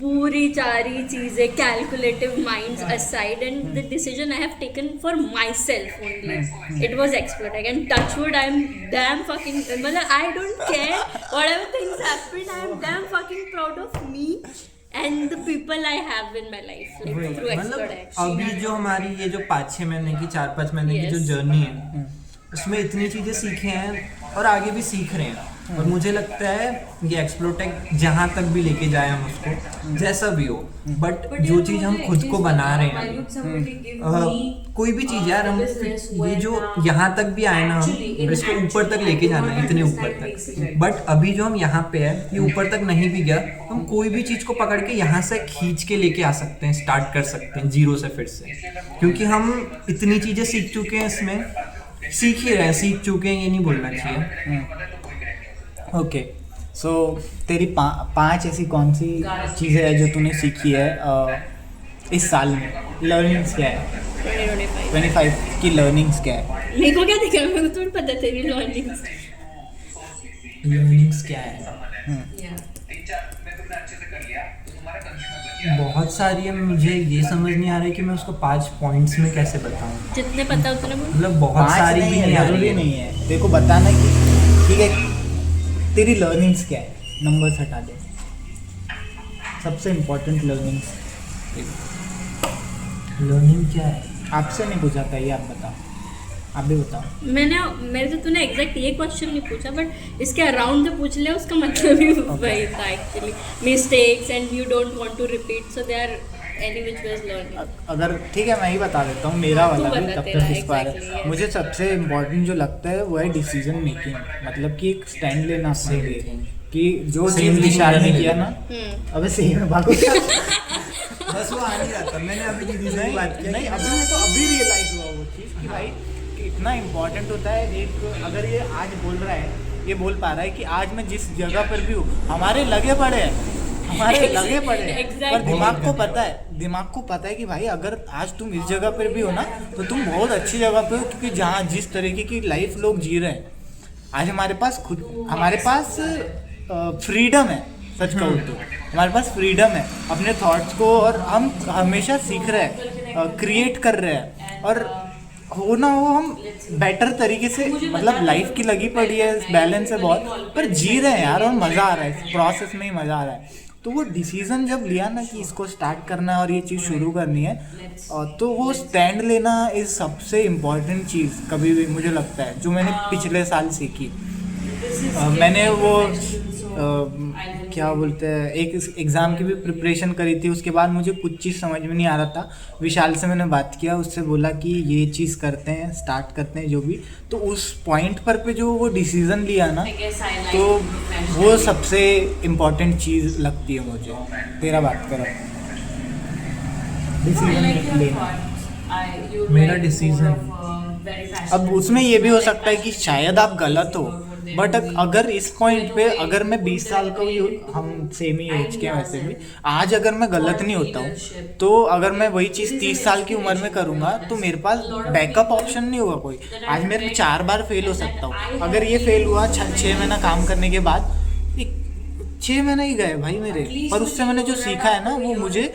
पूरी चारी चीजें calculative minds aside, and the decision I have taken for myself only, it was Explotech, and touchwood I'm damn fucking, मतलब I don't care whatever things happen, I am damn fucking proud of me and the people I have in my life, like through मतलब Explotech. अभी जो हमारी ये जो 5-6 महीने की 4-5 महीने की जो Yes. जर्नी है उसमें इतनी चीज़ें सीखे हैं और आगे भी सीख रहे हैं, और मुझे लगता है ये एक्सप्लोटेक जहाँ तक भी लेके जाए हम उसको, जैसा भी हो, बट जो चीज़ हम खुद को बना रहे हैं, कोई भी चीज़ यार, हम ये जो यहाँ तक भी आए ना, हम इसको ऊपर तक लेके जाना है, इतने ऊपर तक, बट अभी जो हम यहाँ पे है ये ऊपर तक नहीं भी गया, हम कोई भी चीज़ को पकड़ के यहाँ से खींच के लेके आ सकते हैं, स्टार्ट कर सकते हैं जीरो से फिर से, क्योंकि हम इतनी चीज़ें सीख चुके हैं, इसमें सीख ही रहे हैं, सीख चुके हैं ये नहीं बोलना चाहिए। ओके, सो तेरी 5 ऐसी कौन सी चीज़ें हैं जो तूने सीखी है इस साल में? लर्निंग्स क्या है? 2025 25 की लर्निंग्स क्या है? मेरे को क्या दिखा, मेरे को थोड़ी पता तेरी लर्निंग्स. लर्निंग्स क्या है? बहुत सारी है, मुझे ये समझ नहीं आ रहा है कि मैं उसको 5 पॉइंट्स में कैसे बताऊं। जितने पता उतने बोल। मतलब बहुत 5 सारी भी नहीं है, नहीं आ रही जरूरी है। नहीं है। देखो बताना कि ठीक है तेरी लर्निंग्स क्या है, नंबर्स हटा दे, सबसे इम्पोर्टेंट लर्निंग्स। लर्निंग क्या है? आपसे नहीं पूछा था ये, आप बताओ, आप भी बताओ। मेरे से तूने एग्जैक्ट ये क्वेश्चन नहीं पूछा, बट इसके अराउंड जो पूछ लिया उसका मतलब ही वही था actually. Mistakes and you don't want to repeat, so they are any which way is learning. अगर ठीक है मैं ही बता देता हूँ मेरा वाला तू भी, बता तब तेरा, तक इसको आ रहा exactly, है। yes. मुझे सबसे इम्पोर्टेंट जो लगता है वो है डिसीजन मेकिंग, मतलब कि एक स्टैंड लेना अपने Same लिए thing. कि जो Same चीज़ thing विशाल ने मैंने किया लिया। ना, अबे सेम भागो बस वो आ नहीं रहा था, मैंने अभी दीदी से नहीं बात की। नहीं, अभी मेरे को अभी रियलाइज हुआ वो चीज़ कि भाई कि इतना इम्पोर्टेंट होता है। एक अगर ये आज बोल रहा है, ये बोल पा रहा है कि आज मैं जिस जगह पर भी हूँ, हमारे लगे पड़े हैं, हमारे लगे पड़े हैं, Exactly. पर दिमाग को पता है कि भाई अगर आज तुम इस जगह पर भी हो ना तो तुम बहुत अच्छी जगह पे हो, क्योंकि जहाँ जिस तरीके की लाइफ लोग जी रहे हैं आज हमारे पास फ्रीडम है। सच कहूँ तो हमारे पास फ्रीडम है अपने थॉट्स को, और हम हमेशा सीख रहे हैं, क्रिएट कर रहे हैं, और हो ना हो हम बेटर तरीके से, मतलब लाइफ की लगी पड़ी है, बैलेंस है बहुत, पर जी रहे हैं यार, और मज़ा आ रहा है, इस प्रोसेस में ही मज़ा आ रहा है। तो वो डिसीज़न जब लिया ना कि इसको स्टार्ट करना है और ये चीज़ शुरू करनी है, तो वो स्टैंड लेना इस सबसे इम्पॉर्टेंट चीज़ कभी भी मुझे लगता है, जो मैंने पिछले साल सीखी। मैंने वो क्या बोलते हैं, एक एग्ज़ाम की भी प्रिपरेशन करी थी, उसके बाद मुझे कुछ चीज़ समझ में नहीं आ रहा था। विशाल से मैंने बात किया, उससे बोला कि ये चीज़ करते हैं, स्टार्ट करते हैं जो भी, तो उस पॉइंट पर पे जो वो डिसीज़न लिया ना, तो वो सबसे इम्पोर्टेंट चीज़ लगती है मुझे। तेरा बात करो, डिसीज़न लेना। मेरा डिसीजन, अब उसमें ये भी हो सकता है कि शायद आप गलत हो, बट अगर इस पॉइंट पे अगर मैं 20 साल का ही, हम सेम ही एज के हैं वैसे भी, आज अगर मैं गलत नहीं होता हूँ, तो अगर मैं वही चीज़ 30 साल की उम्र में करूँगा तो मेरे पास बैकअप ऑप्शन नहीं होगा कोई। आज मेरे 4 बार फेल हो सकता हूँ, अगर ये फेल हुआ 6 महीना काम करने के बाद, 6 महीने ही गए भाई मेरे, पर उससे मैंने जो सीखा है ना वो मुझे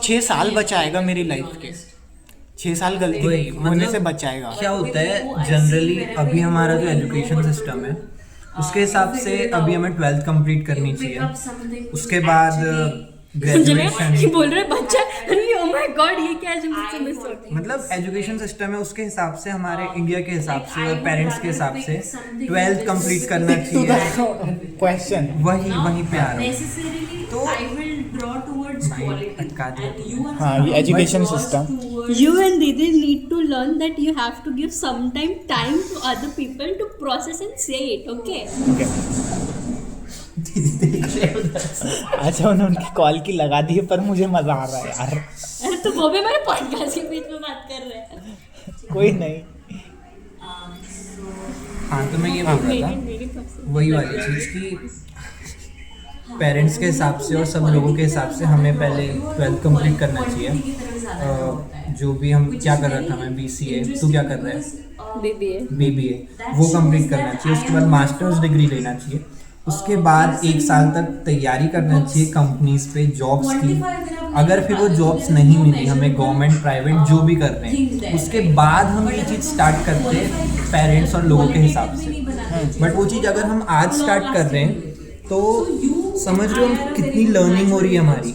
6 साल बचाएगा मेरी लाइफ के, 6 साल गलती होने से बचाएगा। क्या होता है जनरली अभी हमारा जो एजुकेशन सिस्टम है उसके हिसाब से अभी हमें 12th कंप्लीट करनी चाहिए, उसके बाद ग्रेजुएशन। ये बोल रहे बच्चा, ओह माय गॉड ये क्या है जो मुझसे मिस हो गया। मतलब एजुकेशन सिस्टम है उसके हिसाब से, हमारे इंडिया के हिसाब से और पेरेंट्स के हिसाब से 12th कंप्लीट करना चाहिए। क्वेश्चन वहीं पे आ रहा है। तो I will draw towards quality. अटका दिया And you are हाँ, ये education system. You and Didi need to learn that you have to give some time to other people to process and say it, okay? Okay. अच्छा उन्होंने उनकी call की लगा दी है, पर मुझे मजा आ रहा है यार। अरे तो वो भी हमारे पॉडकास्ट के बीच में बात कर रहे हैं। कोई नहीं, हाँ तो मैं ये बोल रहा था मेरी पसंद। वही वाली चीज़ कि पेरेंट्स के हिसाब से और सब लोगों के हिसाब से हमें पहले 12th कंप्लीट करना चाहिए। जो भी हम क्या कर रहा था, मैं BCA, तू क्या कर रहा है BBA, वो कंप्लीट करना चाहिए। उसके बाद मास्टर्स डिग्री लेना चाहिए, उसके बाद 1 साल तक तैयारी करना चाहिए कंपनीज पे जॉब्स की। अगर फिर वो जॉब्स नहीं मिली हमें, गवर्नमेंट प्राइवेट जो भी कर रहे हैं, उसके बाद हम ये चीज़ स्टार्ट करते हैं पेरेंट्स और लोगों के हिसाब से। बट वो चीज़ अगर हम आज स्टार्ट कर रहे हैं तो समझ रहे हो कितनी लर्निंग हो रही है हमारी।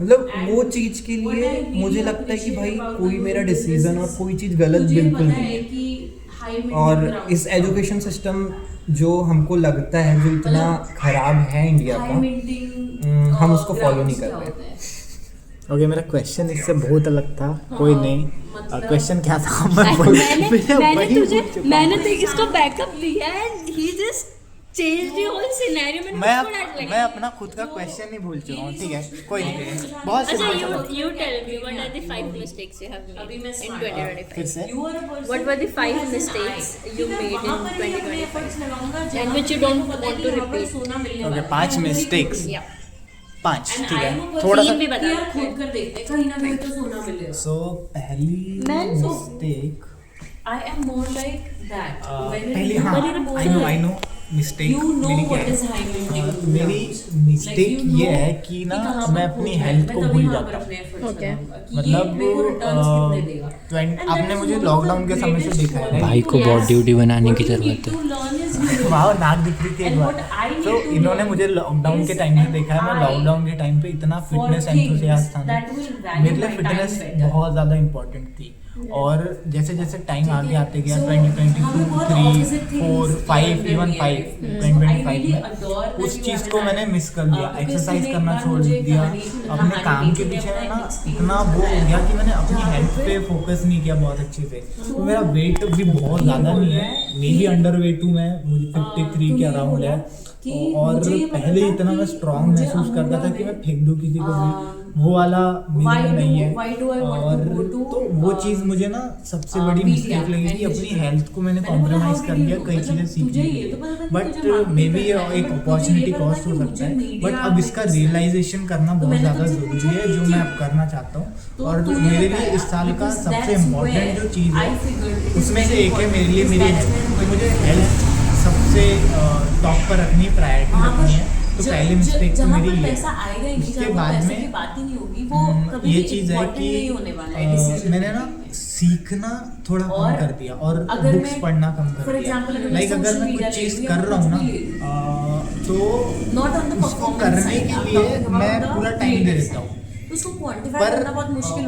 मतलब वो चीज़ के लिए मुझे लगता है कि भाई कोई मेरा डिसीजन और कोई चीज़ गलत बिल्कुल नहीं है। और इस एजुकेशन सिस्टम जो हमको लगता है जो इतना खराब है इंडिया का, हम उसको फॉलो नहीं कर रहे। ओके मेरा क्वेश्चन इससे बहुत अलग था। कोई नहीं, क्वेश्चन क्या था? मैंने तो इसको बैकअप दिया and he just change the whole scenario. मैं अपना खुद का क्वेश्चन ही भूल चुका हूँ। ठीक है कोई नहीं, बहुत अच्छा simple. you tell me what are the 5 mistakes you have made in फिर 2025? से What were the 5 mistakes you made in 2025 and which you don't want to repeat? Okay 5 mistakes, Yeah. 5 ठीक है, थोड़ा सा 3 भी बता दो। खुद कर देखते हैं, कहीं ना कहीं तो सोना मिलेगा। सो पहली mistake I am more like that. पहली, हाँ I know mistake You know मेरी क्या what is high maintenance है, मेरी programs. मिस्टेक Like, you ये know है कि ना कि कहाँ मैं पर अपनी खोना है, हेल्थ मैं को तभी भूल वहाँ पर जाता अपने हूँ। efforts Okay. लगाऊंगा कि मतलब, ये मेरे को returns कितने देगा। And आपने that is मुझे one of लॉकडाउन the के समय से greatest देखा है qualities भाई को to बहुत have. ड्यूटी बनाने What की you need जरूरत है। to learn is humility. वाह, नाक दिख रही थी एक And bar. what I need तो to इन्होंने learn मुझे लॉकडाउन के टाइम में देखा है, मैं लॉकडाउन के टाइम पे इतना for फिटनेस things एंथुसियास्ट था ना, that will value मेरे लिए my फिटनेस time better. बहुत ज़्यादा इम्पोर्टेंट थी। और जैसे जैसे टाइम आगे आते गया, So, 2022, हमें बहुत 3, opposite things 4, 5, learn इवन करनी 5, है। 2025 I really में adore that उस you चीज़ have को an मैंने app. मिस कर दिया। because एक्सरसाइज मैंने करना एक बार छोड़ मुझे दिया। कहानी अपने काम के जब पीछे अपना ना experience इतना वो हो है, गया कि मैंने अपनी जहाँ हेल्थ पे पे फोकस नहीं किया बहुत अच्छे से। तो मेरा वेट भी बहुत ज़्यादा नहीं है, मे बी अंडर वेट हूँ मैं, मुझे 53 के अराउंड है। और पहले इतना मैं स्ट्रांग महसूस करता था कि मैं फेंक दूँ किसी को भी, वो वाला मेरे में नहीं है। और तो वो चीज़ मुझे ना सबसे बड़ी मिस्टेक लगी कि अपनी हेल्थ को मैंने कॉम्प्रोमाइज़ कर दिया कई चीज़ें सीखने के लिए। बट मे बी एक अपॉर्चुनिटी कॉस्ट हो सकता है, बट अब इसका रियलाइजेशन करना बहुत ज़्यादा ज़रूरी है, जो मैं अब करना चाहता हूँ। और मेरे लिए इस साल का सबसे इम्पोर्टेंट जो चीज़ है उसमें से एक है मेरे लिए मेरी हेल्थ। तो मुझे हेल्थ सबसे टॉप पर रखनी, प्रायोरिटी रखनी है। तो पहली मिस्टेक तो मेरी ये है। उसके बाद में ये चीज़ है कि मैंने ना सीखना थोड़ा कम कर दिया और बुक्स पढ़ना कम कर दिया। लाइक अगर मैं कुछ चीज़ कर रहा हूँ ना तो उसको करने के लिए मैं पूरा टाइम दे देता हूँ। पर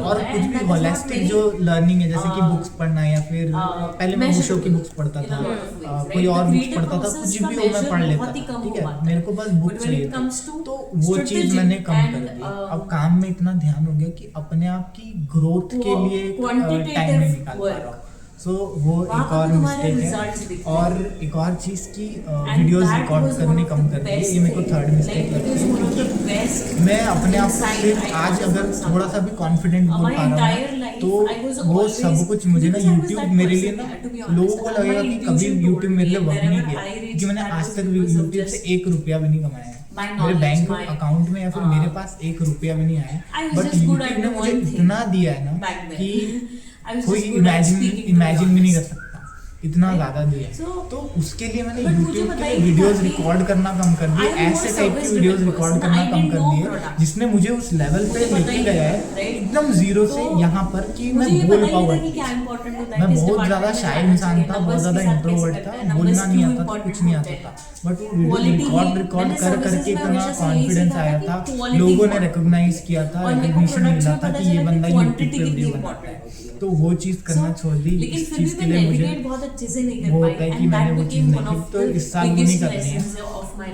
और कुछ भी होलिस्टिक जो लर्निंग है, जैसे कि बुक्स पढ़ना या फिर पहले मैं ओशो की बुक्स पढ़ता था, कोई और बुक्स पढ़ता था, कुछ भी हो मैं पढ़ लेता था, ठीक है, मेरे को बस बुक चाहिए थी। तो वो चीज़ मैंने कम कर दी। अब काम में इतना ध्यान हो गया कि अपने आप की ग्रोथ के लिए टाइम नहीं निकाल पा रहा हूँ। सो वो एक और मिस्टेक है। और एक और चीज़ की वीडियोस रिकॉर्ड करने कम कर दिए, ये मेरे को थर्ड मिस्टेक लगती है, क्योंकि मैं अपने आप को सिर्फ आज अगर थोड़ा सा भी कॉन्फिडेंट बोल पा रहा हूँ तो वो सब कुछ मुझे ना यूट्यूब मेरे लिए ना, लोगों को लगेगा कि कभी यूट्यूब मेरे लिए वर्क नहीं किया, क्योंकि मैंने आज तक यूट्यूब से 1 रुपया भी नहीं कमाया है। मेरे बैंक अकाउंट में या फिर मेरे पास 1 रुपया भी नहीं आया, बट यूट्यूब ने मुझे इतना दिया है ना कि कोई इमेजिन भी नहीं कर सकता, इतना ज़्यादा दिया है। तो उसके लिए मैंने यूट्यूब के लिए वीडियोस रिकॉर्ड करना कम कर दिए, ऐसे टाइप की वीडियोस रिकॉर्ड करना कम कर दिए जिसने मुझे उस लेवल पे लेके गया है एकदम जीरो से यहाँ पर कि मैं बोल पाऊँ। मैं बहुत ज़्यादा शाय इंसान था, बहुत ज़्यादा इंट्रोवर्ट था, बोलना नहीं आता था, कुछ नहीं आता था, बट वो वीडियो रिकॉर्ड कर करके इतना कॉन्फिडेंस आया था, लोगों ने रिकॉग्नाइज किया था, रिकॉग्निशन मिला था कि ये बंदा यूट्यूब पे वीडियो बनाता है। तो वो चीज़ करना छोड़ दी। इस चीज़ के लिए मुझे वो होता है कि मैंने वो चीज़ नहीं की, तो इस साल वो नहीं करनी है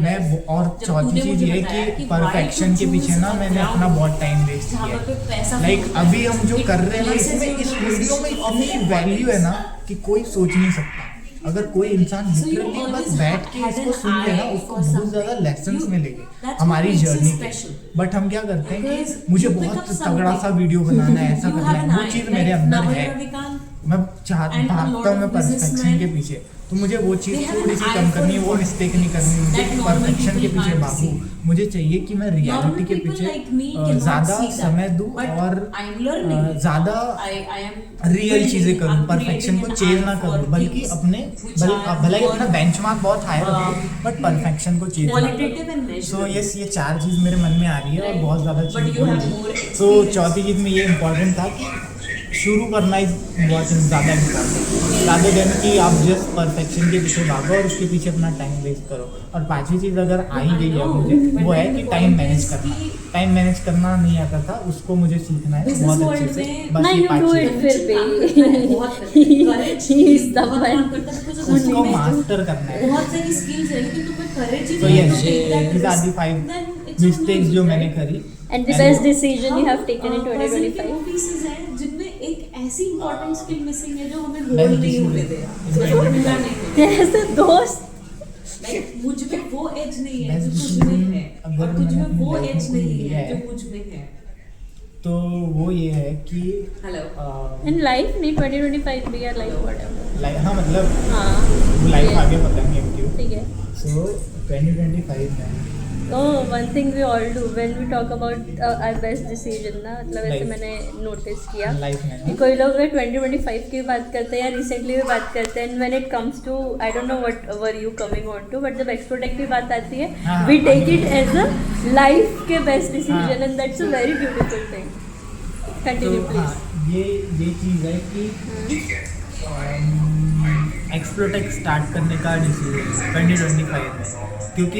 मैं। और चौथी चीज़ ये है कि परफेक्शन के पीछे ना मैंने अपना बहुत टाइम वेस्ट किया। लाइक अभी हम जो कर रहे हैं ना, इसमें इस वीडियो में इतनी वैल्यू है ना कि कोई सोच नहीं सकता। अगर कोई इंसान लिटरली बस बैठ के इसको सुन ले ना, उसको बहुत ज़्यादा लेसन्स मिलेंगे हमारी जर्नी के। बट हम क्या करते हैं कि मुझे बहुत तगड़ा सा वीडियो बनाना है, ऐसा करना है, वो चीज़ मेरे अंदर है, मैं भागता हूँ मैं परफेक्शन के पीछे। तो मुझे वो चीज़ थोड़ी सी कम करनी है, वो मिस्टेक नहीं करनी, मुझे परफेक्शन के पीछे भागूँ। मुझे चाहिए कि मैं रियलिटी के पीछे ज़्यादा समय दूँ और ज़्यादा रियल चीज़ें करूँ, परफेक्शन को चेज ना करूँ, बल्कि भले ही अपना बेंचमार्क बहुत हाई रखूँ, बट परफेक्शन को चेज ना करूँ। सो यस, ये 4 चीज़ मेरे मन में आ रही है और बहुत ज़्यादा चीज़। सो चौथी चीज़ में ये इम्पोर्टेंट था कि शुरू करना इज बहुत ज़्यादा इम्पोर्टेंट, ज़्यादा देन कि आप जस्ट परफेक्शन के पीछे भागो और उसके पीछे अपना टाइम वेस्ट करो। और 5वीं चीज़ अगर आ ही गई है मुझे, वो है कि टाइम मैनेज करना। टाइम मैनेज करना नहीं आता था, उसको मुझे सीखना है बहुत अच्छे से। बस ये 5 चीज़ उसको मास्टर करना है। बहुत सारी स्किल्स है लेकिन तुम्हें करेज ही तो नहीं है yes, to take that these are the risk. 5 Then it's mistakes only जो okay. मैंने करी। And the best decision you have taken in puzzle के 2025? वो pieces हैं जिनमें एक ऐसी important skill missing है जो हमें Best होल्ड नहीं decision. होने दे रहा, जो हमें मिला नहीं होने दे ऐसे दोस्त रहा। Like, मुझ में वो एज नहीं है Best जो तुझ decision में है, अगर और तुझ में मैंने वो अपनी life एज में कोई नहीं लिया है है, जो मुझ में है। तो वो ये है कि हेलो in life नहीं 2025 भी या like whatever। हाँ मतलब हाँ लाइफ आगे पता नहीं है क्यों। ठीक है। सो 2025 में Oh, one thing we all do when we talk about our best decision ना, मतलब ऐसे Life. मैंने नोटिस किया लाइफ में कि कोई लोग 2025 की बात करते हैं या रिसेंटली भी बात करते हैं, when it comes to I don't know what were you coming on to, but जब एक्सप्लोटेक की बात आती है हाँ, वी टेक हाँ। इट एज अ लाइफ के बेस्ट हाँ। Decision and that's a very beautiful thing. Continue तो प्लीज. हाँ, ये चीज़ है कि एक्सप्लोटेक स्टार्ट करने का डिसीजन 2025 में, क्योंकि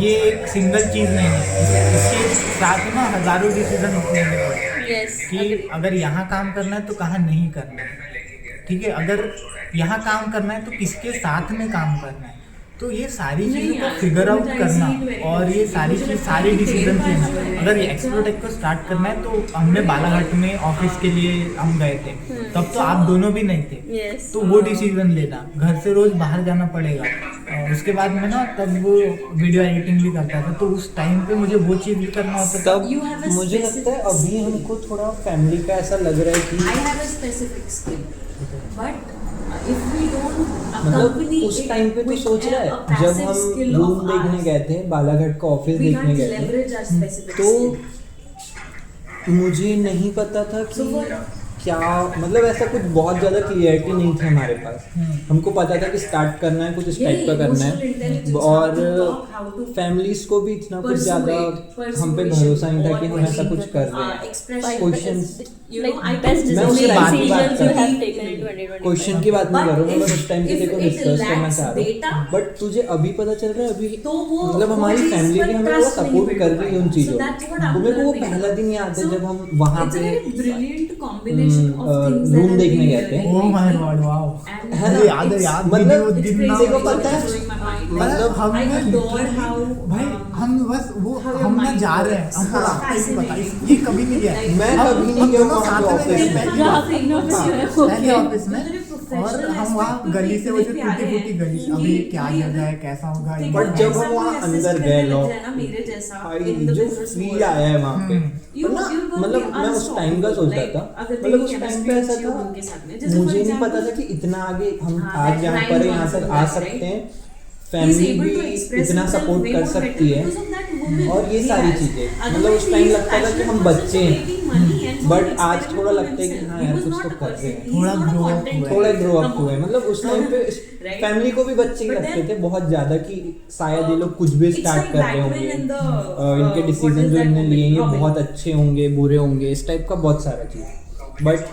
ये एक सिंगल चीज़ नहीं है, इसके साथ ना हज़ारों डिसीजन लेने पड़े यस कि अगर यहाँ काम करना है तो कहाँ नहीं करना है, ठीक है, अगर यहाँ काम करना है तो किसके साथ में काम करना है, तो ये सारी चीज़ों को फिगर आउट करना और ये सारी डिसीजन लेना. अगर ये एक्सप्लोटेक को स्टार्ट करना है तो हमने बालाघाट में ऑफिस के लिए हम गए थे, तब तो आप दोनों भी नहीं थे, यस तो वो डिसीजन लेना, घर से रोज बाहर जाना पड़ेगा. उसके बाद में ना तब वो वीडियो एडिटिंग भी करता था, तो उस टाइम पे मुझे वो चीज़ भी करना होता था. You have a मुझे specific लगता है अभी हमको थोड़ा फैमिली का ऐसा लग रहा है कि I have a specific skill, but if we don't मतलब accompany उस it टाइम पे तो with सोच रहा a है जब passive हम skill रूम of देखने ours, गए थे बालाघाट का ऑफिस we देखने can't गए थे, leverage our specific तो skill. मुझे नहीं पता था So कि for- क्या मतलब ऐसा कुछ बहुत ज़्यादा क्लियरिटी नहीं थी हमारे पास. हमको पता था कि स्टार्ट करना है कुछ इस टाइप का करना emotional है intelligence, और how to talk, how to families को भी इतना कुछ ज़्यादा persuade, हम पे persuasion भरोसा नहीं था कि or हम ऐसा कुछ कर रहे हैं. expression. Questions. You like know, I best can मैं just उससे make बात की बात decisions you कर- have taken in 2025. क्वेश्चन की बात नहीं कर रहा हूँ, मैं But बस उस टाइम के if देखो it डिस्कस करना lacks चाह रहा data, हूँ. बट तुझे अभी पता चल रहा है अभी तो वो मतलब हमारी चीज़ फैमिली पर भी हमें trust सपोर्ट नहीं कर रही है उन So चीज़ों that's what में. I'm तो मेरे को वो learning. पहला दिन याद है So जब हम वहाँ it's a पे very brilliant combination of things room that I've देखने been गए थे. learning oh my lately. God, wow, And है ना? मुझे याद है, याद मतलब वीडियो it's दिन crazy ना देखो how पता है, it's blowing my mind. मतलब हम I ना adore how भाई हम बस वो how your हम ना mind जा रहे हैं, works. हमको हाँ, रास्ता ही नहीं पता, fascinating. ये कभी नहीं गया. मैं हम- कभी नहीं हम गया दोनों वहाँ साथ पे में ऑफिस गए, में. पहली जहाँ बार. पे इन ऑफिस हाँ, में है, पहले okay. ऑफिस में, और हम वहाँ गली से वो जो टूटी फूटी गली, अभी क्या जगह है, कैसा होगा, ये But जब हम वहाँ अंदर गए लोग, मेरे जैसा भाई in the जो business फील world. आया है वहाँ पे You- ना, you're gonna मतलब be मैं उस टाइम का सोचता unstoppable. था, अगर मतलब तेरी उस टाइम chemistry पे ऐसा अच्छी हो था उनके साथ में. जैसे for मुझे नहीं example, पता था कि इतना आगे हम हाँ, आज that यहाँ line पर was यहाँ तक on आ that, सकते right? हैं, He's फैमिली able भी to express इतना himself सपोर्ट way कर more सकती better है because of that woman और ये he सारी has. चीजें मतलब Otherwise, उस he टाइम is लगता था कि passionate हम person बच्चे for हैं, making money and but not आज experiment थोड़ा on लगता है कि himself. हाँ He यार was कुछ not तो a कर रहे person. हैं, He's थोड़ा not a grow up content हुआ है. थोड़ा creator. ग्रो अप Come हुए. on. मतलब उस टाइम पे Right? फैमिली को भी बच्चे ही But लगते then- थे बहुत ज्यादा कि शायद ये लोग कुछ भी It's स्टार्ट like कर रहे Batman होंगे, and the, इनके what डिसीजन is जो that इन्होंने movie? लिए ये Robin. बहुत अच्छे होंगे बुरे होंगे इस टाइप का बहुत सारा चीज. बट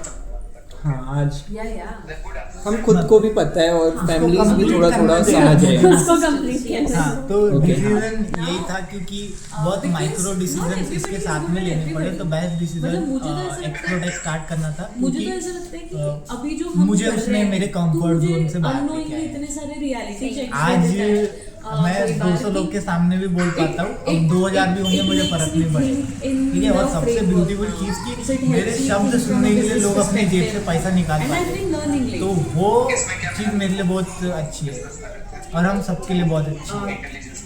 हाँ आज Yeah, yeah. हम खुद को भी पता है और फैमिलीज भी थोड़ा थोड़ा complete समझ रहे हैं. उसको कंप्लीट किया. हाँ, तो Okay. डिसीजन यही था क्योंकि बहुत because micro not decision everybody इसके is साथ में good at लेने पड़े, तो बेस्ट everybody. डिसीजन मतलब मुझे तो ऐसा लगता है- एक्सप्लोटेक स्टार्ट करना था मुझे तो क्योंकि ऐसा लगता है कि अ, अभी जो हम मुझे कर उसने रहे हैं, मेरे तो comfort मुझे zone से बाहर unknowingly लेके आया है. इतने सारे रियलिटी चेक आज मैं 200 लोग के सामने भी बोल पाता हूँ, अब 2000 भी होंगे मुझे फर्क नहीं पड़ेगा, ठीक है. और सबसे ब्यूटीफुल चीज़ की मेरे शब्द सुनने के लिए लोग अपने जेब से पैसा निकाल एंड आई पाते बीन लर्निंग हैं, लेट. तो वो चीज़ मेरे लिए बहुत अच्छी है और हम सबके लिए बहुत अच्छी है.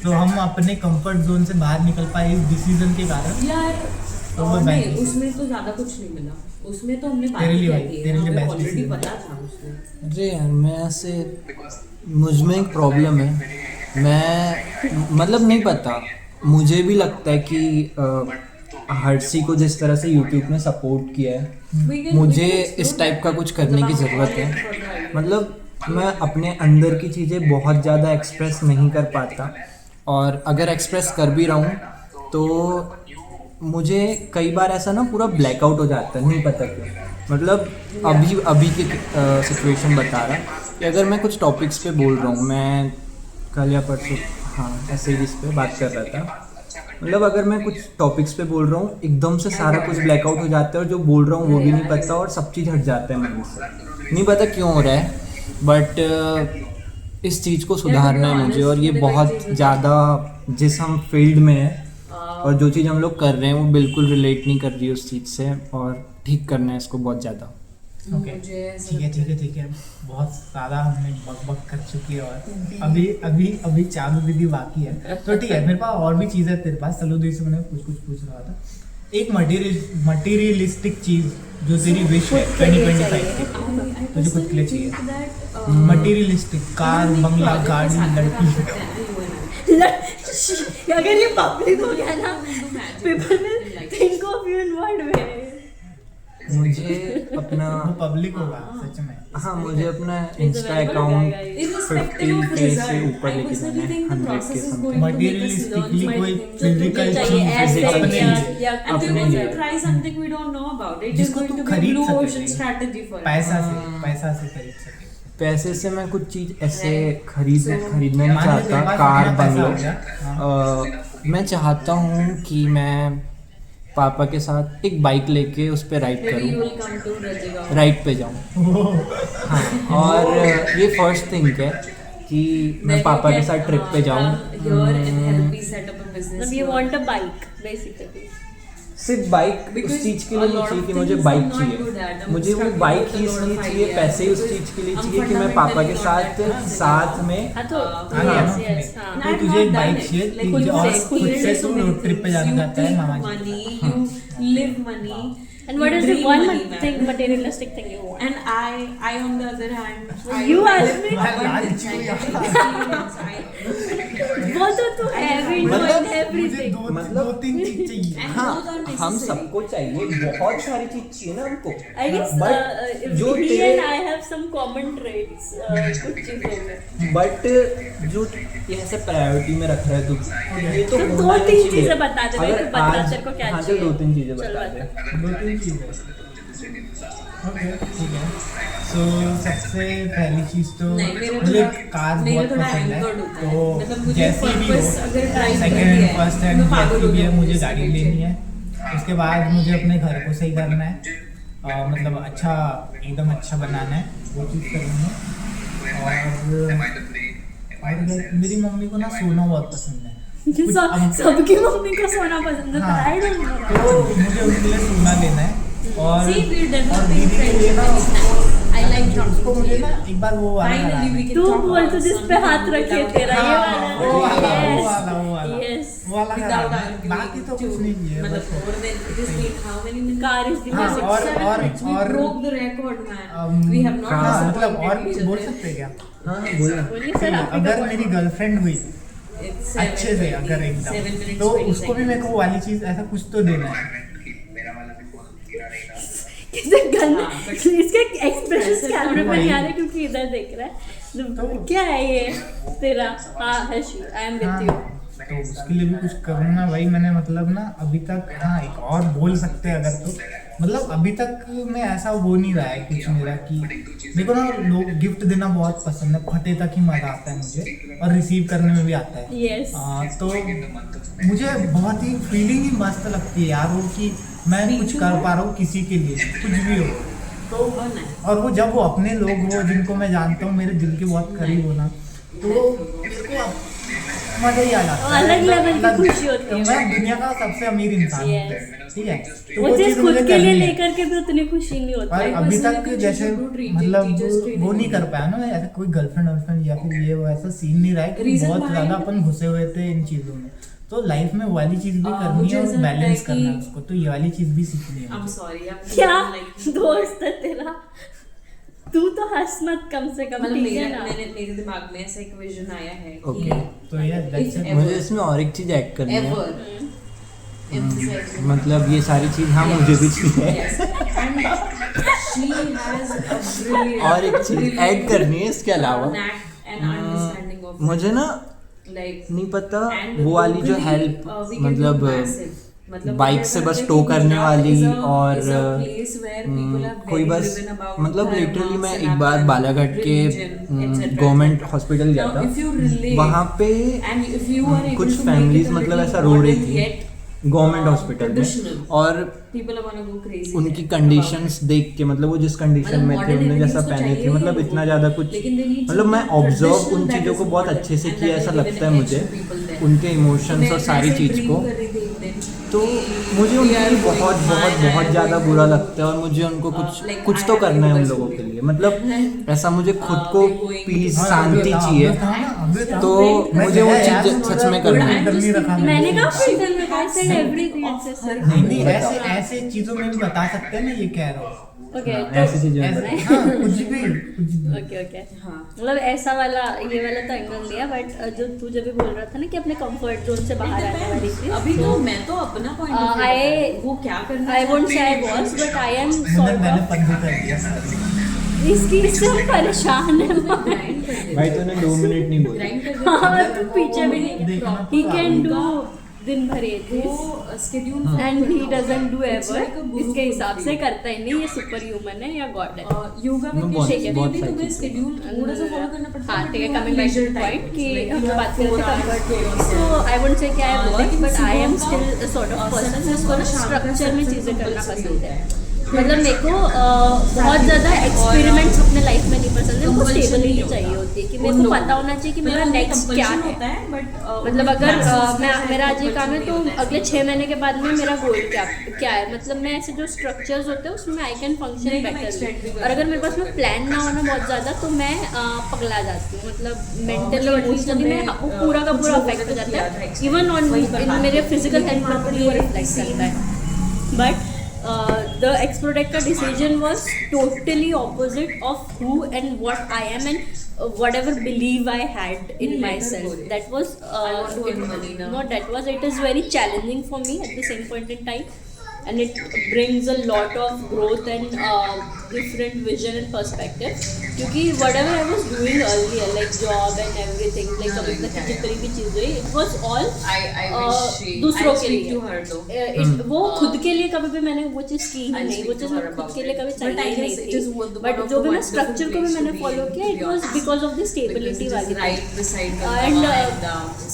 तो हम अपने कंफर्ट जोन से बाहर निकल पाए इस डिसीजन के कारण. यार तो वो नहीं best उसमें तो ज्यादा कुछ नहीं मिला. उसमें तो हमने तेरे लिए बात भाई, की तेरे लिए हमें best ऑलरेडी decision. पता था उसमें. अरे यार मैं ऐसे मुझ में एक प्रॉब्लम है, मैं मतलब नहीं पता, मुझे भी लगता है कि हर्षी को जिस तरह से यूट्यूब ने सपोर्ट किया है We can- मुझे we can इस टाइप का कुछ करने की ज़रूरत है. explore मतलब मैं अपने अंदर की चीज़ें बहुत ज़्यादा एक्सप्रेस नहीं कर पाता और अगर एक्सप्रेस कर भी रहा हूँ तो मुझे कई बार ऐसा ना पूरा ब्लैकआउट हो जाता है, नहीं पता क्यों. मतलब अभी की सिचुएशन बता रहा कि अगर मैं कुछ टॉपिक्स पे बोल रहा हूँ, मैं कल या परसों हाँ ऐसे ही इस पे बात कर रहा था, मतलब अगर मैं कुछ टॉपिक्स पे बोल रहा हूँ एकदम से सारा कुछ ब्लैकआउट हो जाता है और जो बोल रहा हूँ वो भी नहीं पता और सब चीज़ हट जाता है मन से, नहीं पता क्यों हो रहा है. बट इस चीज़ को सुधारना है मुझे और ये बहुत ज़्यादा जिस हम फील्ड में हैं और जो चीज़ हम लोग कर रहे हैं वो बिल्कुल रिलेट नहीं कर रही उस चीज़ से और ठीक करना है इसको बहुत ज़्यादा. ओके, ठीक है. बहुत ज़्यादा हमने बक कर चुकी है और अभी चालू विधि बाकी है, तो ठीक है. मेरे पास और भी चीज़ है तेरे पास. चलो दूर से मैंने कुछ पूछ रहा था. एक मटीरियलिस्टिक चीज़ जो तेरी विश है 2025 की, तुझे खुद के लिए चाहिए. मटीरियलिस्टिक कार, बंगला, गाड़ी, लड़की. अगर ये पब्लिक हो गया ना, people will think of you in what way? मुझे अपना पब्लिक होगा सच में। हाँ, मुझे अपना इंस्टा अकाउंट 50K से ऊपर लेके जाना है, 100K समथिंग। मटेरियलिस्टिकली कोई फिजिकल चाहिए, चीज ऐसे अपने या- लिए, या And अपने they're going लिए। to try something we don't know about. It is जिसको going तू to be a खरीद blue सके, ocean strategy for it. पैसा से खरीद सके। पैसे से मैं कुछ चीज ऐसे खरीदना नहीं मान लो तेरे चाहता, पास कार इतना पैसा बंगलो। हो गया, मैं चाहता हूँ कि मैं पापा के साथ एक बाइक लेके उस पर राइड Maybe you करूँ, will come to Rajegaon. Ride पे जाऊँ। हाँ, और ये फर्स्ट थिंग है कि मैं Then पापा you के can, साथ ट्रिप पे जाऊँ। come here and help me set up a business. मतलब you here. want a bike basically. सिर्फ बाइक Because उस चीज के a लिए नहीं lot चाहिए of कि मुझे things bike I'm not good at. चाहिए, I'm मुझे वो struggling bike with a he lot इसलिए of चाहिए, ideas. पैसे उस Because चीज के लिए I'm चाहिए कि मैं पापा के fundamentally साथ not that साथ में हाँ तो हाँ, yes, हाँ, yes, हाँ. And तो I've तुझे not एक done बाइक it. चाहिए, Like तुझे you और say, खुद से so तू many रोड ट्रिप पे things. जाना You चाहता है think mama ji. money, you live money. And what you is the dream one money, man. thing, materialistic thing you want? And I on the other hand, You I asked me. abundance, I get experience, वो तो तू है भी मतलब doing everything. दो तीन चीज चाहिए। and हाँ, those are हम necessary. सबको चाहिए, बहुत सारी चीज चाहिए ना हमको। I guess But जो he तेरे- and I have some common traits कुछ चीजों में. बट जो ये ऐसे प्रायोरिटी में रख रहा है तू, ये तो तो होना दो ही तीन चाहिए। चीजें बता दे भाई, अगर तू बता आज- तेरे को क्या हाँ, चल चाहिए. दो तीन चीजें चल बता बता. दे। दो तीन चीजें। ओके ठीक है। सो सबसे पहली चीज तो नहीं, मेरा मुझे थोड़ा- कार मेरा बहुत थोड़ा पसंद है, anchored होता है। तो मतलब मुझे जैसी भी हो, purpose अगर drive सेकंड करनी हैंड है, फर्स्ट हैंड मैं पागल जैसी हो भी है जाऊंगी मुझे इसके गाड़ी पीछे। लेनी है। उसके बाद मुझे अपने घर को सही करना है, मतलब अच्छा एकदम अच्छा बनाना है, वो चीज़ करनी है। और मेरी मम्मी को ना सोना बहुत पसंद है, कुछ सबकी मम्मी को सोना पसंद है. हाँ। I don't know. तो मुझे उनके लिए सोना लेना है। और See, we're और developing दीदी के लिए ना I like उसको मुझे ना एक बार वो वाला Finally, कराना we है। can तू talk बोल about तो जिस पे something हाथ रखे without- तेरा ये वाला. हाँ, वो वाला, Yes. वो वाला, वो वाला। Yes. वो वाला without कराना है। arguing बाकी तो to- कुछ नहीं है, मतलब बस more than it has been how many minutes? Car is the हाँ, basic. और- 7 और- minutes. We और- broke the record, man. Um, We have not हाँ, मतलब disappointed और each कुछ बोल other. सकते हैं क्या? हाँ, बोलना। बोलिए सर, आप ही का अगर बोल. मेरी गर्लफ्रेंड हुई It's अच्छे से, अगर 7 एकदम minutes, तो 20 उसको भी seconds. मेरे को वो वाली चीज ऐसा कुछ तो देना है। किसे गन हाँ, but- इसके एक्सप्रेशंस ऐसे कैमरे तो में नहीं आ वही। रहे क्योंकि इधर देख रहा है. तो- क्या है ये तेरा? हाँ हर्षी, आई एम हाँ, विद यू. तो उसके लिए भी कुछ करूँगा भाई। मैंने मतलब ना अभी तक, हाँ एक और बोल सकते हैं अगर, तो मतलब अभी तक में ऐसा वो नहीं रहा है कुछ मेरा कि मेरे को ना लोग गिफ्ट देना बहुत पसंद है, फटे तक ही मजा आता है मुझे, और रिसीव करने में भी आता है। यस. तो मुझे बहुत ही फीलिंग ही मस्त लगती है यार वो, कि मैं कुछ कर पा रहा हूँ किसी के लिए, कुछ भी हो तो। और वो जब वो अपने लोग हो जिनको मैं जानता हूँ, मेरे दिल के बहुत करीब हो ना, तो मेरे को मजा ही आ जाता है। अलग लेवल की अलग- खुशी होती है। मैं दुनिया का सबसे अमीर इंसान हूँ, Yes. ठीक है, तो वो वो चीज चीज़ खुद मुझे के लिए करनी है। लेकर के भी उतनी खुशी नहीं होती. और I अभी personally तक think जैसे you should treat मतलब teachers training वो नहीं कर में। पाया ना, ऐसा कोई गर्लफ्रेंड वर्लफ्रेंड या फिर ये वो ऐसा सीन नहीं रहा है कि Reason बहुत behind- ज्यादा अपन घुसे हुए थे इन चीजों में। तो लाइफ में वाली चीज भी करनी मुझे है ऐसा और लगता है बैलेंस कि- करना है उसको, तो ये वाली चीज भी सीखनी है I'm मुझे। sorry. I'm क्या like दोस्त है तेरा? तू तो हंस मत कम से कम, मतलब ठीक है मेरे ना? मेरे दिमाग में ऐसा एक विजन आया है Okay. कि तो ये that's it। Ever. मुझे इसमें और एक चीज ऐड करनी है। ever emphasize मतलब ये सारी चीज हाँ मुझे भी चाहिए। yes and she has a brilliant और एक चीज ऐड करनी है इसके अलावा। knack and understanding of मुझे ना like नहीं पता and वो वाली जो locally, help we can do मतलब massive. मतलब बाइक मुझे से ऐसा बस लगता है टो कि करने गुजरात वाली is a- और is a place where people are कोई very बस driven about मतलब dharma, लिटरली मैं एक sanatan, बार बालाघाट के religion, etc. गवर्नमेंट हॉस्पिटल गया Now, if you था, relate वहाँ पे and if you are able कुछ to make families it a मतलब little ऐसा रो रही modern थी yet, गवर्नमेंट हॉस्पिटल traditional, में, और people are gonna go crazy उनकी there कंडीशंस देख के मतलब वो जिस कंडीशन में थे, modern उन्होंने जैसा everything तो पहने चाहिए थे, ही मतलब है इतना वो। ज़्यादा कुछ लेकिन they need मतलब मैं something ऑब्जर्व traditional उन that चीज़ों is को बहुत modern अच्छे से and किया, that ऐसा will give लगता an है edge मुझे to people there. उनके इमोशंस और सारी चीज़ को। तो मुझे उनकी बहुत बहुत बहुत ज़्यादा बुरा लगता है, और मुझे उनको कुछ तो करना है उन लोगों के लिए, मतलब ऐसा मुझे खुद को पीस शांति चाहिए, तो मुझे वो चीज़ सच में करनी है। मैंने कहा फिल्टर में I said everything नहीं, ऐसे चीजों में भी बता सकते हैं, मैं ये कह रहा हूँ। ओके ऐसी चीज़ें में हाँ, कुछ भी ओके मतलब ऐसा वाला ये वाला तो एंगल लिया, बट जो तू जब भी बोल रहा था ना कि अपने कंफर्ट जोन से बाहर आने वाली चीज, अभी तो मैं तो अपना पॉइंट ऑफ I- वो क्या करना आई वोंट से I was, but I M sort मैंने ऑफ पंजे कर दिया। इससे हम परेशान है। भाई तूने 2 मिनट नहीं बोला। ग्राइंड कर हाँ, तो पीछे भी नहीं, देखना ही तो कैन आगे डू दिन भर ये चीज वो schedule and he doesn't do ever, like a guru इसके हिसाब से thing. करता ही नहीं, ये सुपर ह्यूमन है या गॉड है। योगा मैं में बहुत- भी बहुत तुम्हें सारी स्केड्यूल थोड़ा सा फॉलो करना पड़ता हाँ है। ठीक है, कमिंग बैक टू पॉइंट कि हम बात कर रहे थे comfort zone, so I won't say कि I work, but I am still sort of person जिसको ना स्ट्रक्चर में चीज़ें करना पसंद है। मतलब मेरे को बहुत ज़्यादा एक्सपेरिमेंट्स अपने लाइफ में नहीं पसंद है, मुझको स्टेबिलिटी चाहिए होती है कि मेरे को पता होना चाहिए कि मेरा नेक्स्ट क्या है। मतलब अगर मेरा आज ये काम है तो अगले 6 महीने के बाद में मेरा गोल क्या है, मतलब मैं ऐसे जो स्ट्रक्चर्स होते हैं उसमें आई कैन फंक्शन बेटरली, और अगर मेरे पास में प्लान ना होना बहुत ज़्यादा तो मैं पगला जाती हूँ, मतलब मेंटली इमोशनली मैं वो पूरा का पूरा अफेक्ट हो जाता है, इवन ऑन मेरे फिजिकल हेल्थ पर भी वो रिफ्लेक्ट करता है। बट the Explodeck का decision was totally opposite of who and what I am and whatever belief I had in myself. That was it is very challenging for me at the same point in time, and it brings a lot of growth and different vision and perspective. क्योंकि whatever I was doing earlier, like job and everything, like अभी तक की जितनी भी चीज़ हुई, it was all दूसरों के लिए। वो खुद के लिए कभी भी मैंने वो चीज़ की ही नहीं, वो चीज़ मैं खुद के लिए कभी चाहिए ही नहीं थी। बट जो भी मैं स्ट्रक्चर को भी मैंने फॉलो किया, it was because of the stability वाली, एंड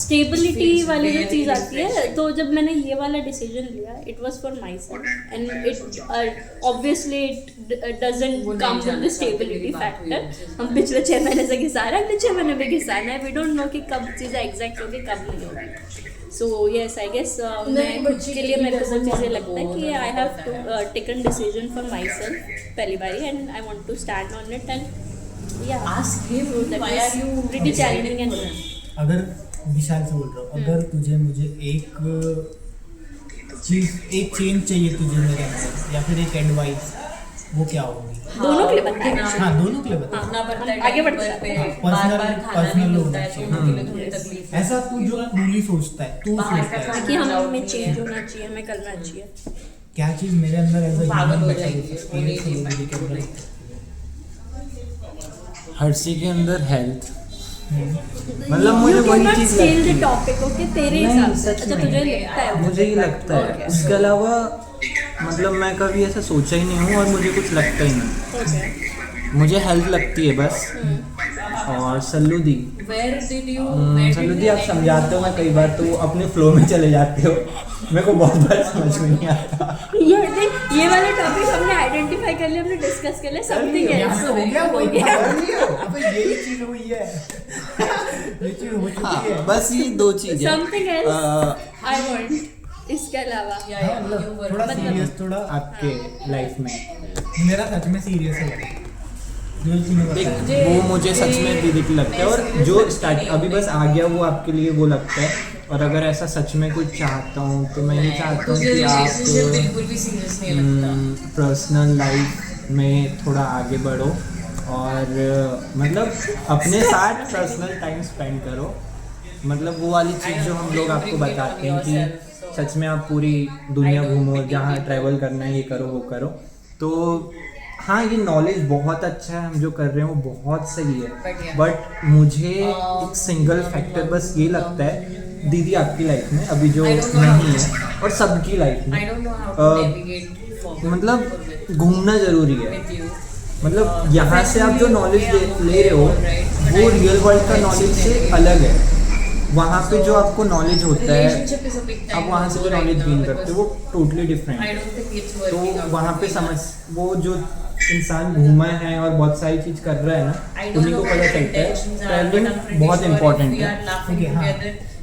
स्टेबिलिटी वाली जो चीज़ आती है, तो जब मैंने ये वाला डिसीजन लिया, it was for my self, and it obviously it doesn't come with the stability factor. हम पिछले 6 महीने से घिसा रहे हैं, अगले 6 महीने में घिसाना है, वी डोंट नो कि कब चीज़ें एग्जैक्ट होगी कब नहीं होगी। सो यस आई गेस मैं खुद के लिए मेरे को वो चीज़ें लगता है कि I have to taken decision for myself पहली बारी, and I want to stand on it, and या प्रिटी चैलेंजिंग। एंड अगर विशाल से बोल रहा हूँ, अगर तुझे मुझे एक चेंज चाहिए तुझे मेरे अंदर, या फिर एक एडवाइस, वो क्या होगी? दोनों के लिए बताएं। हाँ, दोनों के लिए बता। आगे बढ़ते हैं। पर्सनल होना चाहिए। ऐसा तू जो ट्रूली सोचता है, तू सोचता है कि हमें चेंज होना चाहिए, हमें करना चाहिए। क्या चीज़ मेरे अंदर एज अ ह्यूमन बेटर हो सकती है सेलिब्रिटी के अंदर? हर्षी के अंदर हेल्थ, मतलब मुझे वही चीज़ लगती है। टॉपिक ओके तेरे हिसाब से, अच्छा तुझे लगता है? मुझे ही लगता है, उसके अलावा मतलब मैं कभी ऐसा सोचा ही नहीं हूँ, और मुझे कुछ लगता ही नहीं। मुझे हेल्थ लगती है बस। और सल्लू दी, सल्लू दी आप समझाते हो, मैं कई बार तो अपने फ्लो में चले जाते हो, मेरे को बहुत बार समझ में नहीं आता। ये वाला टॉपिक हमने आइडेंटिफाई कर लिया, हमने डिस्कस कर लिया, समथिंग एल्स हो गया। अबे यही चीज़ हुई है, ये चीज़ हो चुकी है। बस ये 2 चीज़ें। समथिंग एल्स आई वांट, इसके अलावा थोड़ा सीरियस, थोड़ा आपके लाइफ में मेरा सच में सीरियस है वो मुझे सच में दीदी की लगता है, और जो स्टार्ट अभी बस आ गया वो आपके लिए वो लगता है। और अगर ऐसा सच में कुछ चाहता हूँ तो मैं ये चाहता हूँ कि आप बिल्कुल भी सीरियस नहीं लगता। पर्सनल लाइफ में थोड़ा आगे बढ़ो, और मतलब अपने साथ पर्सनल टाइम स्पेंड करो। मतलब वो वाली चीज़ जो हम लोग आपको बताते हैं कि सच में आप पूरी दुनिया घूमो, जहाँ ट्रैवल करना है ये करो वो करो। तो हाँ, ये नॉलेज बहुत अच्छा है, हम जो कर रहे हैं वो बहुत सही है, बट मुझे एक सिंगल फैक्टर बस ये लगता है दीदी आपकी लाइफ में अभी जो नहीं है, और सबकी लाइफ में मतलब घूमना ज़रूरी है। मतलब यहाँ से आप जो नॉलेज ले रहे हो वो रियल वर्ल्ड का नॉलेज से अलग है। वहाँ पे जो आपको नॉलेज होता है, आप वहाँ से जो नॉलेज गेन करते हो वो टोटली डिफरेंट है। तो वहाँ पे समझ वो जो इंसान घूमा है और बहुत सारी चीज़ कर रहा है ना, उन्हीं को पता चलता है ट्रैवलिंग बहुत इम्पोर्टेंट है।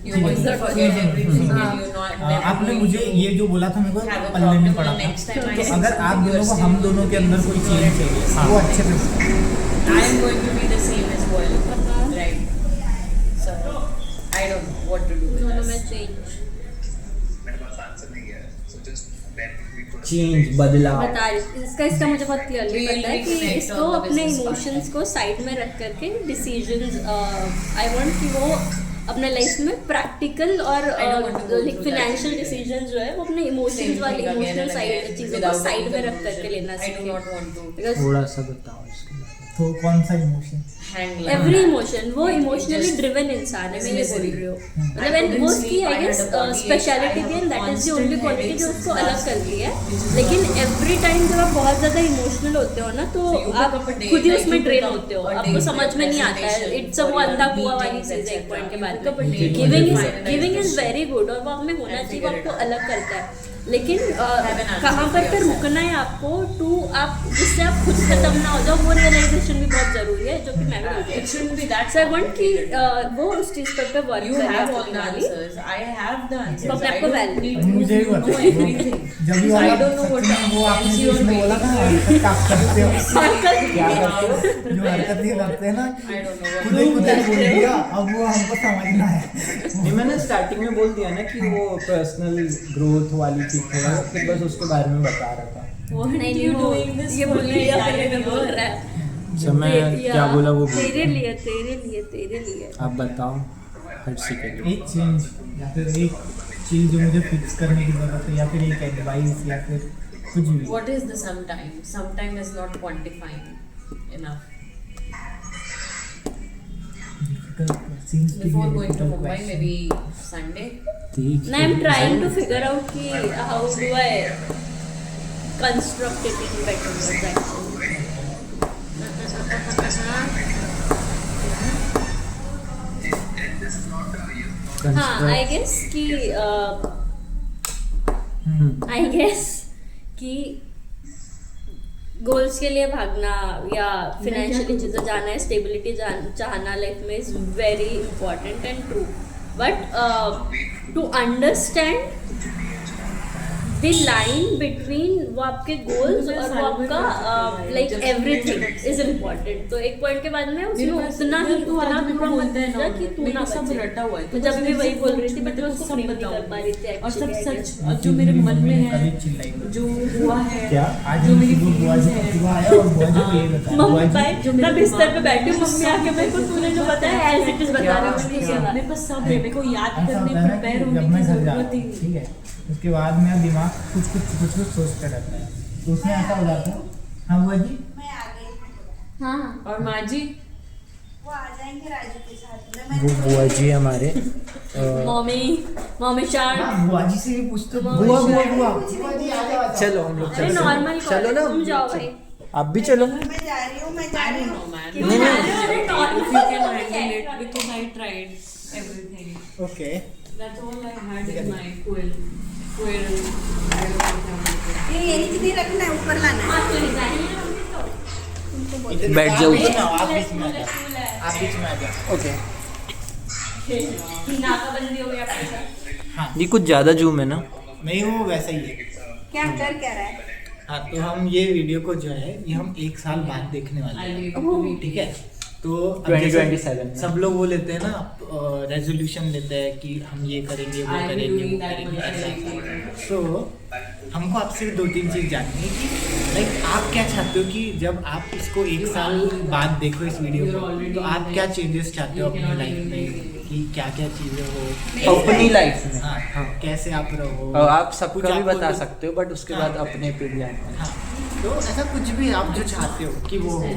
You always forget everything and you not never आपने going मुझे to ये जो बोला था मेरे को have a पल्ले में problem पड़ा the next time I था, see अगर आप something दोनों को you're हम saying, दोनों के अंदर कोई चेंज चाहिए वो अच्छे से I am going to be the same as well, right? So I don't know what to do with दोनों this. में चेंज चेंज बदलाव बता रही इसका मुझे बहुत क्लियरली पता है कि इसको अपने इमोशंस को साइड में रख करके डिसीजंस आई वांट कि वो अपने लाइफ में प्रैक्टिकल और लाइक फाइनेंशियल डिसीजंस जो है वो अपने इमोशंस वाले इमोशनल साइड चीज़ों को साइड में रख करके लेना I do not चाहिए want to बिकॉज थोड़ा सा बताओ इसके बारे में। तो कौन सा emotion hang like every that. Emotion वो इमोशनली ड्रिवन इंसान है मैं ये बोल रही हूँ मतलब एंड वो उसकी आई गेस स्पेशलिटी थी and that is the only quality जो उसको अलग करती है लेकिन एवरी टाइम जब आप बहुत ज़्यादा इमोशनल होते हो ना तो आप खुद ही उसमें ड्रेन होते हो आपको समझ में नहीं आता है इट्स वो अंधा कुआं वाली चीज़ है एक पॉइंट के बाद गिविंग इज वेरी गुड और वो आप में होना चाहिए वो आपको अलग करता है लेकिन कहाँ पर रुकना है आपको टू आप जिससे आप खुद खत्म ना हो जाओ वो रियलाइजेशन भी बहुत जरूरी है जो कि मैं भी होती It shouldn't be that so I want कि वो उस चीज़ पे वर्क You करें have all the वाली answers. I have the answers. तो अपने I आप को don't value need to मुझे भी know पता everything. जब भी I वाला don't know what सच में वो आपने else जो you're इसमें बोला था doing. क्या करते हो क्या Yeah. करते हो जो हरकत ये करते हैं ना I don't know what खुद ही बोल दिया अब वो हमको समझना है नहीं मैंने स्टार्टिंग में बोल दिया ना कि वो पर्सनल ग्रोथ वाली चीज थोड़ा फिर बस उसके बारे में बता रहा था नहीं वो ये बोल लिया पहले बोल रहा है अच्छा मैं क्या बोला वो बोल तेरे लिए आप बताओ हर सेकंड एक चेंज या फिर एक चीज़ जो मुझे फिक्स करने की ज़रूरत है या फिर एक एडवाइस या फिर कुछ भी What is the sometime? Sometime is not quantifying enough. seems to be Before a going to difficult Mumbai, question. maybe Sunday. Now I'm trying to figure out कि how do I construct it in better words actually. हाँ I guess कि goals के लिए भागना या financially चीज़ें जाना है स्टेबिलिटी चाहना लाइफ में is very important and true but to understand the line between वो आपके गोल्स और वो आपका लाइक एवरीथिंग इज इम्पॉर्टेंट तो एक पॉइंट के बाद में उसमें उतना ही उतना पूरा बोलते हैं ना कि तू ना सब बचे रटा हुआ है तो जब भी वही बोल रही थी बट मैं उसको फ्रेम नहीं कर पा रही थी और सब actually, I सच guess. जो मेरे मन में कभी है चिल्लाई मत। जो हुआ है क्या? आज जो हम मेरी सुबह बुआ जी feelings का है सुबह आया और बुआ जी को ये बताया मम्मी बुआ जी भाई जो मैं मेरे बिस्तर पे दिमाग बैठी हूँ में मम्मी आके मेरे को तूने जो बताया एज इट इज बता रही हूँ मैंने ये मेरे पास सब है मेरे को याद ऐसा करने होता है ना प्रिपेयर कि होने जब मैं की घर जाता जरूरत ही हूँ नहीं ठीक है उसके बाद मेरा दिमाग कुछ सोचते रहता है तो उसमें ऐसा हो जाता है हाँ बुआ जी मैं आ गई हाँ और माँ जी वो आ जाएंगे राजू के साथ में वो बुआ जी हमारे मम्मी चार हाँ बुआ जी से भी पूछते बुआ बुआ जी। बुआ बुआ जी आ जाओ चलो हम लोग अरे चलो नॉर्मल चलो ना तुम जाओ भाई आप भी चलो मैं जा रही हूँ मैं जा रही हूँ no man नहीं, अरे if you normal can handle it because I tried everything okay that's all I had in my quill I don't know क्या बोलते ये यही कितनी रखना है ऊपर लाना है बैठ जाओ आप बीच में आ जाओ आप बीच में आ जाओ ओके नाकाबंदी हो गई आपके साथ ये कुछ ज्यादा जूम है ना नहीं वो वैसा ही है क्या कर क्या रहा है हाँ तो हम ये वीडियो को जो है ये हम 1 साल बाद देखने वाले हैं ठीक है तो अब जैसे 2027 में। सब लोग वो लेते हैं ना रेजोल्यूशन लेते हैं कि हम ये करेंगे वो I'll be करेंगे doing वो that, करेंगे I ऐसा will be ऐसा तो हमको आपसे 2-3 चीज़ जाननी है कि लाइक आप क्या चाहते हो कि जब आप इसको 1 साल बाद देखो इस वीडियो को तो आप क्या चेंजेस चाहते हो अपनी लाइफ में कि क्या क्या चीज़ें हो अपनी लाइफ में हाँ कैसे आप रहो और आप कुछ सबका भी आपको बता जो- सकते हो बट उसके हाँ। बाद अपने पे भी आना है। हाँ तो ऐसा कुछ भी आप जो चाहते हो कि वो हो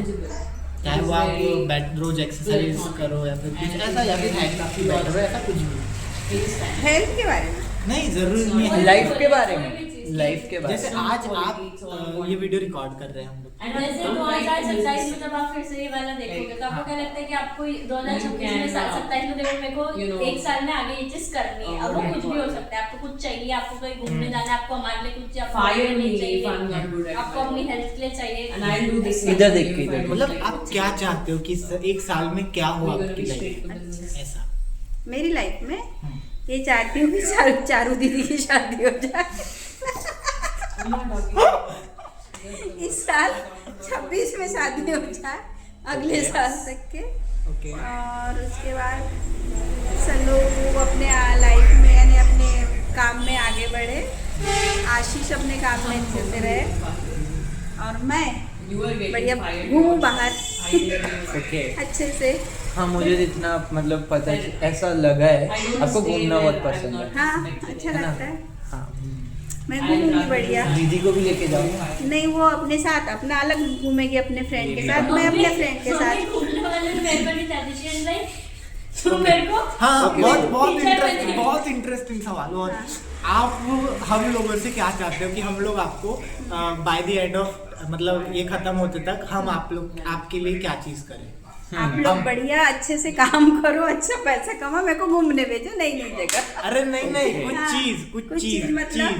चाहे वो आप बैठ रोज एक्सरसाइज करो या फिर कुछ ऐसा या फिर हेल्थ आपकी बेटर हो ऐसा कुछ भी हेल्थ के बारे में नहीं जरूरी नहीं है लाइफ के बारे में लाइफ के बारे जैसे में आज आप ये वीडियो रिकॉर्ड कर रहे हैं हम लोग जैसे 2027 में जब आप फिर से ये वाला देखोगे तो आपको क्या लगता है कि आपको 2026 में 27 में देखो मेरे को एक साल में आगे ये चीज करनी है अब वो कुछ भी हो सकता है आपको कुछ चाहिए आपको कहीं घूमने जाना है आपको हमारे लिए कुछ आपको Fire अपने लिए me चाहिए if I'm not good at आपको my अपनी job. हेल्थ के लिए चाहिए and I'll do this इधर देख के इधर। मतलब आप क्या चाहते हो कि 1 साल में क्या हो आपकी लाइफ ऐसा मेरी लाइफ में ये चाहती हूँ कि चारू दीदी की शादी हो जाए इस साल 26 में शादी हो जाए, अगले साल तक के। ओके और उसके बाद सब लोग अपने लाइफ में यानी अपने काम में आगे बढ़े, आशीष अपने काम में अच्छे से रहे और मैं बढ़िया घूमूं बाहर ओके अच्छे से। हाँ, मुझे जितना मतलब पता है, ऐसा लगा है आपको घूमना बहुत पसंद है। हाँ अच्छा लगता है, हाँ, मैं घूमूंगी बढ़िया। दीदी को भी लेके जाओ। नहीं वो अपने साथ अपना अलग घूमेगी अपने फ्रेंड के साथ, मैं अपने फ्रेंड के साथ। मेरे को हाँ Okay. बहुत इंटरेस्टिंग सवाल। और आप हम लोगों से क्या चाहते हो कि हम लोग आपको बाय द एंड ऑफ मतलब ये खत्म होते तक हम आप लोग आपके लिए क्या चीज करें? आप लोग बढ़िया अच्छे से काम करो, अच्छा पैसा कमाओ, मेरे को घूमने भेजो नई नई जगह। अरे नहीं कुछ हाँ, चीज कुछ चीज मतलब?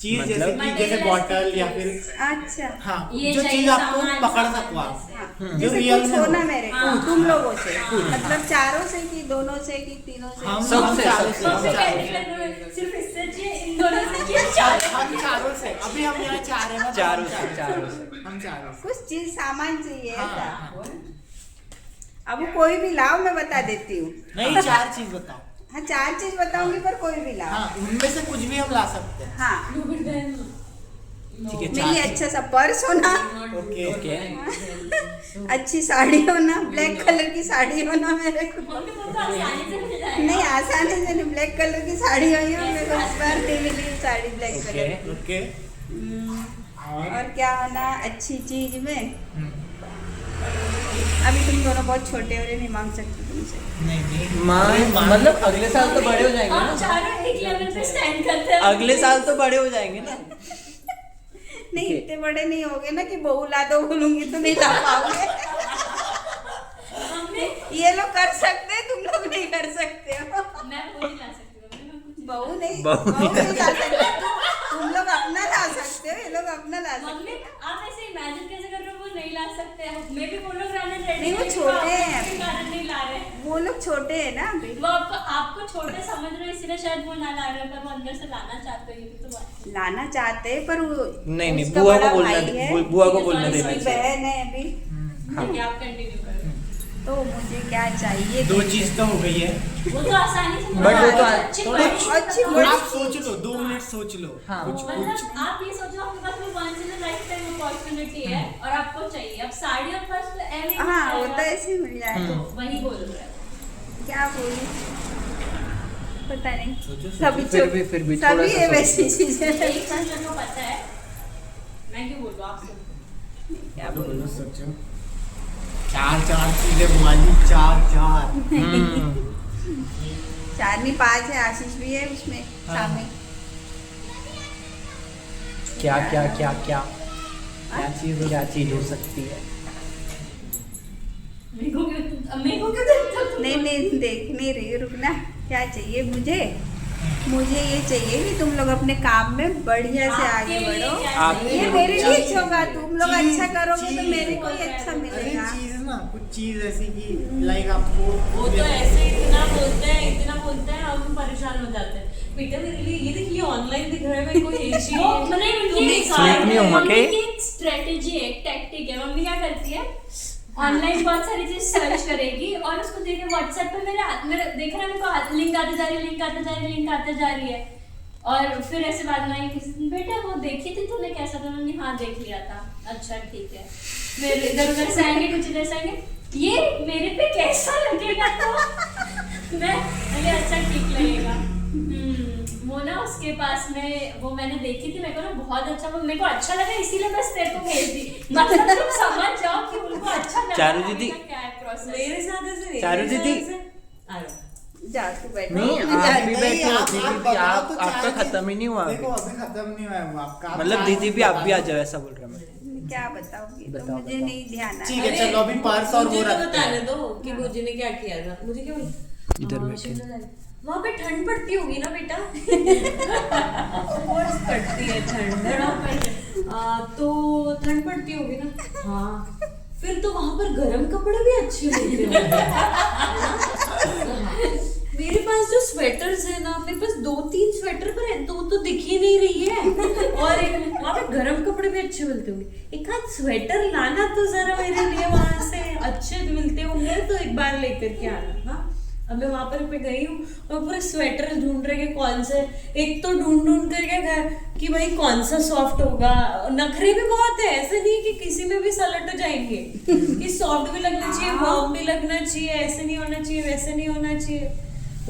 चीज जैसे कि जैसे बॉटल या फिर अच्छा हाँ ये जो चाहिए चीज आपको सामान, पकड़ सको आप, हाँ, जो जैसे रियल कुछ में हो हो। ना मेरे को तुम लोगों से, मतलब चारों से कि दोनों से कि तीनों से? हम सबसे, चारों सबसे, से, हम चारों से। सिर्फ इससे चाहिए, इन दोनों से चाहिए, हम चारों से, अभी हम यहाँ चार हैं ना, तो चारों हम से, चारों से। हम चारों से। कुछ चीज सामान चाहिए हाँ, ऐसा। हाँ। अब वो कोई भी लाओ मैं बता देती हूँ। नहीं 4 चीज बताओ। हाँ 4 चीज बताऊंगी पर कोई भी लाओ। हाँ उनमें से कुछ भी हम ला सकते हैं। हाँ ठीक है मेरे लिए 4 अच्छा सा पर्स होना, ओके ओके अच्छी साड़ी होना, ब्लैक कलर की साड़ी होना मेरे को। मम्मी वो तो आसानी से मिल जाएगा। नहीं आसानी से नहीं, ब्लैक कलर की साड़ी हुई है मेरे को, इस बार नहीं मिली साड़ी ब्लैक कलर की। ओके और क्या होना अच्छी चीज में? अभी तुम दोनों बहुत छोटे हो रहे, नहीं मांग सकती तुमसे। नहीं माँ मतलब अगले साल तो बड़े हो जाएंगे हम ना। चारों एक लेवल पे स्टैंड करते हैं। अगले साल तो बड़े हो जाएंगे ना। नहीं इतने बड़े नहीं होगे ना कि बहू ला दो बोलूंगी तो नहीं ला पाओगे। मम्मी ये लोग कर सकते हैं, तुम लोग नहीं कर सकते हो। मैं वो नहीं ला सकती मम्मी, मैं कुछ बहू नहीं बहू बहू नहीं ला सकते, तुम लोग अपना ला सकते हो, ये लोग अपना ला सकते मम्मी हैं। आप ऐसे इमेजिन कैसे कर रहे हो वो नहीं ला सकते हैं? मैं भी वो लोग रहने रेडी नहीं, वो छोटे हैं अभी। नहीं ला रहे। वो लोग छोटे हैं ना अभी। वो आपको छोटे समझ रहे हो इसलिए शायद वो ना ला रहे हो, पर वो अंदर से लाना चाहते हो, ये भी तो बात है। लाना चाहते हैं पर वो नहीं उसका बुआ को बड़ा बोलना भाई है, बुआ को बोलना Sorry, देना उसकी चाहिए। बहन है अभी। ठीक है, आप कंटिन्यू करो। तो मुझे क्या चाहिए? 2 चीज तो हो गई है। वो तो आसानी से But वो तो अच्छी तो बड़ी- अच्छी तो बड़ी आप सोच लो, 2 मिनट सोच लो। हाँ। कुछ मतलब आप ये सोचो आपके पास में once in a lifetime opportunity है और आपको चाहिए। अब साड़ी और पर्स तो एवरी हाँ वो तो ऐसे ही मिल जाए। तो वही बोल रहा है। क्या बोलूं पता नहीं, सोचो, सभी फिर भी थोड़ा सभी सा ये सोचो। वैसी चीजें एक चीज मेरे को पता है, मैं क्यों बोलूं, आप सुनो। क्या बोलो बोलूं? सोचो। 4 चीजें बुआली, 4 4 नहीं 5 है, आशीष भी है उसमें शामिल। क्या क्या क्या क्या क्या चीज हो सकती है? मेरे को क्यों देखते हो तुम? नहीं नहीं देख नहीं रही हूँ, रुकना। क्या चाहिए मुझे ये चाहिए कि तुम लोग अपने काम में बढ़िया से आगे आपके लिए बढ़ो। क्या आप- चाहिए? ये मेरे लिए अच्छा होगा, तुम लोग चीज़- अच्छा करोगे तो चीज़ मेरे को ही बोल रहा है। अच्छा अरे मिलेगा। चीज ना, कुछ चीज ऐसी कि लाइक आपको वो तो ऐसे इतना बोलते हैं हम परेशान हो जाते हैं। बेटा मेरे लिए ये देखिए ऑनलाइन दिख रहा है, मेरे को ये वो चाहिए। मतलब तुम उनकी दिखा स्लीप नहीं होगा मम्मी क्या? की एक स्ट्रेटेजी है, एक टैक्टिक है। मम्मी क्या करती है, ऑनलाइन बहुत सारी चीज सर्च करेगी और उसको देखे व्हाट्सएप पे मेरे देख रहा है, मेरे को लिंक आते जा रही है, लिंक आते जा रही है, लिंक आते जा रही है। और फिर ऐसे बाद में आई किसी दिन, बेटा वो देखी थी तूने कैसा था? मैंने हाँ देख लिया था। अच्छा ठीक है। मेरे इधर उधर से आएंगे, कुछ इधर से आएंगे, ये मेरे पे कैसा लगेगा? तो मैं अच्छा ठीक लगेगा। वो ना उसके पास में वो मैंने देखी थी, मेरे को ना बहुत अच्छा, वो मेरे को अच्छा लगा इसीलिए बस तेरे को भेज दी। मतलब तुम समझ जाओ कि उनको अच्छा लगा। चारू दीदी, क्या है प्रोसेस? मेरे साथ ऐसे नहीं, चारू मेरे साथ दीदी। ऐसे- आ जाओ। जा तू बैठ। नहीं आप भी बैठे हो आप दीदी भी, बताओ आप तो आपका चार खत्म ही नहीं हुआ देखो अभी। अभी खत्म नहीं हुआ है वो आपका। आप मतलब 4 दीदी भी चीज़ आप भी आ बता जाओ, दो। ऐसा बोल रहा मैं। क्या बताऊंगी तो बताओ, मुझे बताओ। नहीं ध्यान ठीक आया। है चलो अभी पर्स और वो मुझे तो रखते बताने हैं। दो कि मुझे ने क्या किया था। मुझे क्या इधर बैठे। वहाँ पे ठंड पड़ती होगी ना बेटा? Course पड़ती है ठंड, तो ठंड पड़ती होगी ना। हाँ फिर तो वहाँ पर गर्म कपड़े भी अच्छे मिलते होंगे। मेरे पास जो स्वेटर्स है ना, मेरे पास 2-3 स्वेटर पर है, दो तो दिख ही नहीं रही है। और वहाँ पे गर्म कपड़े भी अच्छे मिलते होंगे, एक आध स्वेटर लाना तो जरा मेरे लिए, वहां से अच्छे मिलते होंगे तो एक बार लेकर के आना। हाँ, अब मैं वहां पर गई हूँ और पूरे स्वेटर ढूंढ रहे कि कौन से, एक तो ढूंढ करके घर कि भाई कौन सा सॉफ्ट होगा। नखरे भी बहुत है, ऐसा नहीं कि किसी में भी सलट जाएंगे कि सॉफ्ट भी लगना चाहिए, वार्म भी लगना चाहिए, ऐसे नहीं होना चाहिए, वैसे नहीं होना चाहिए।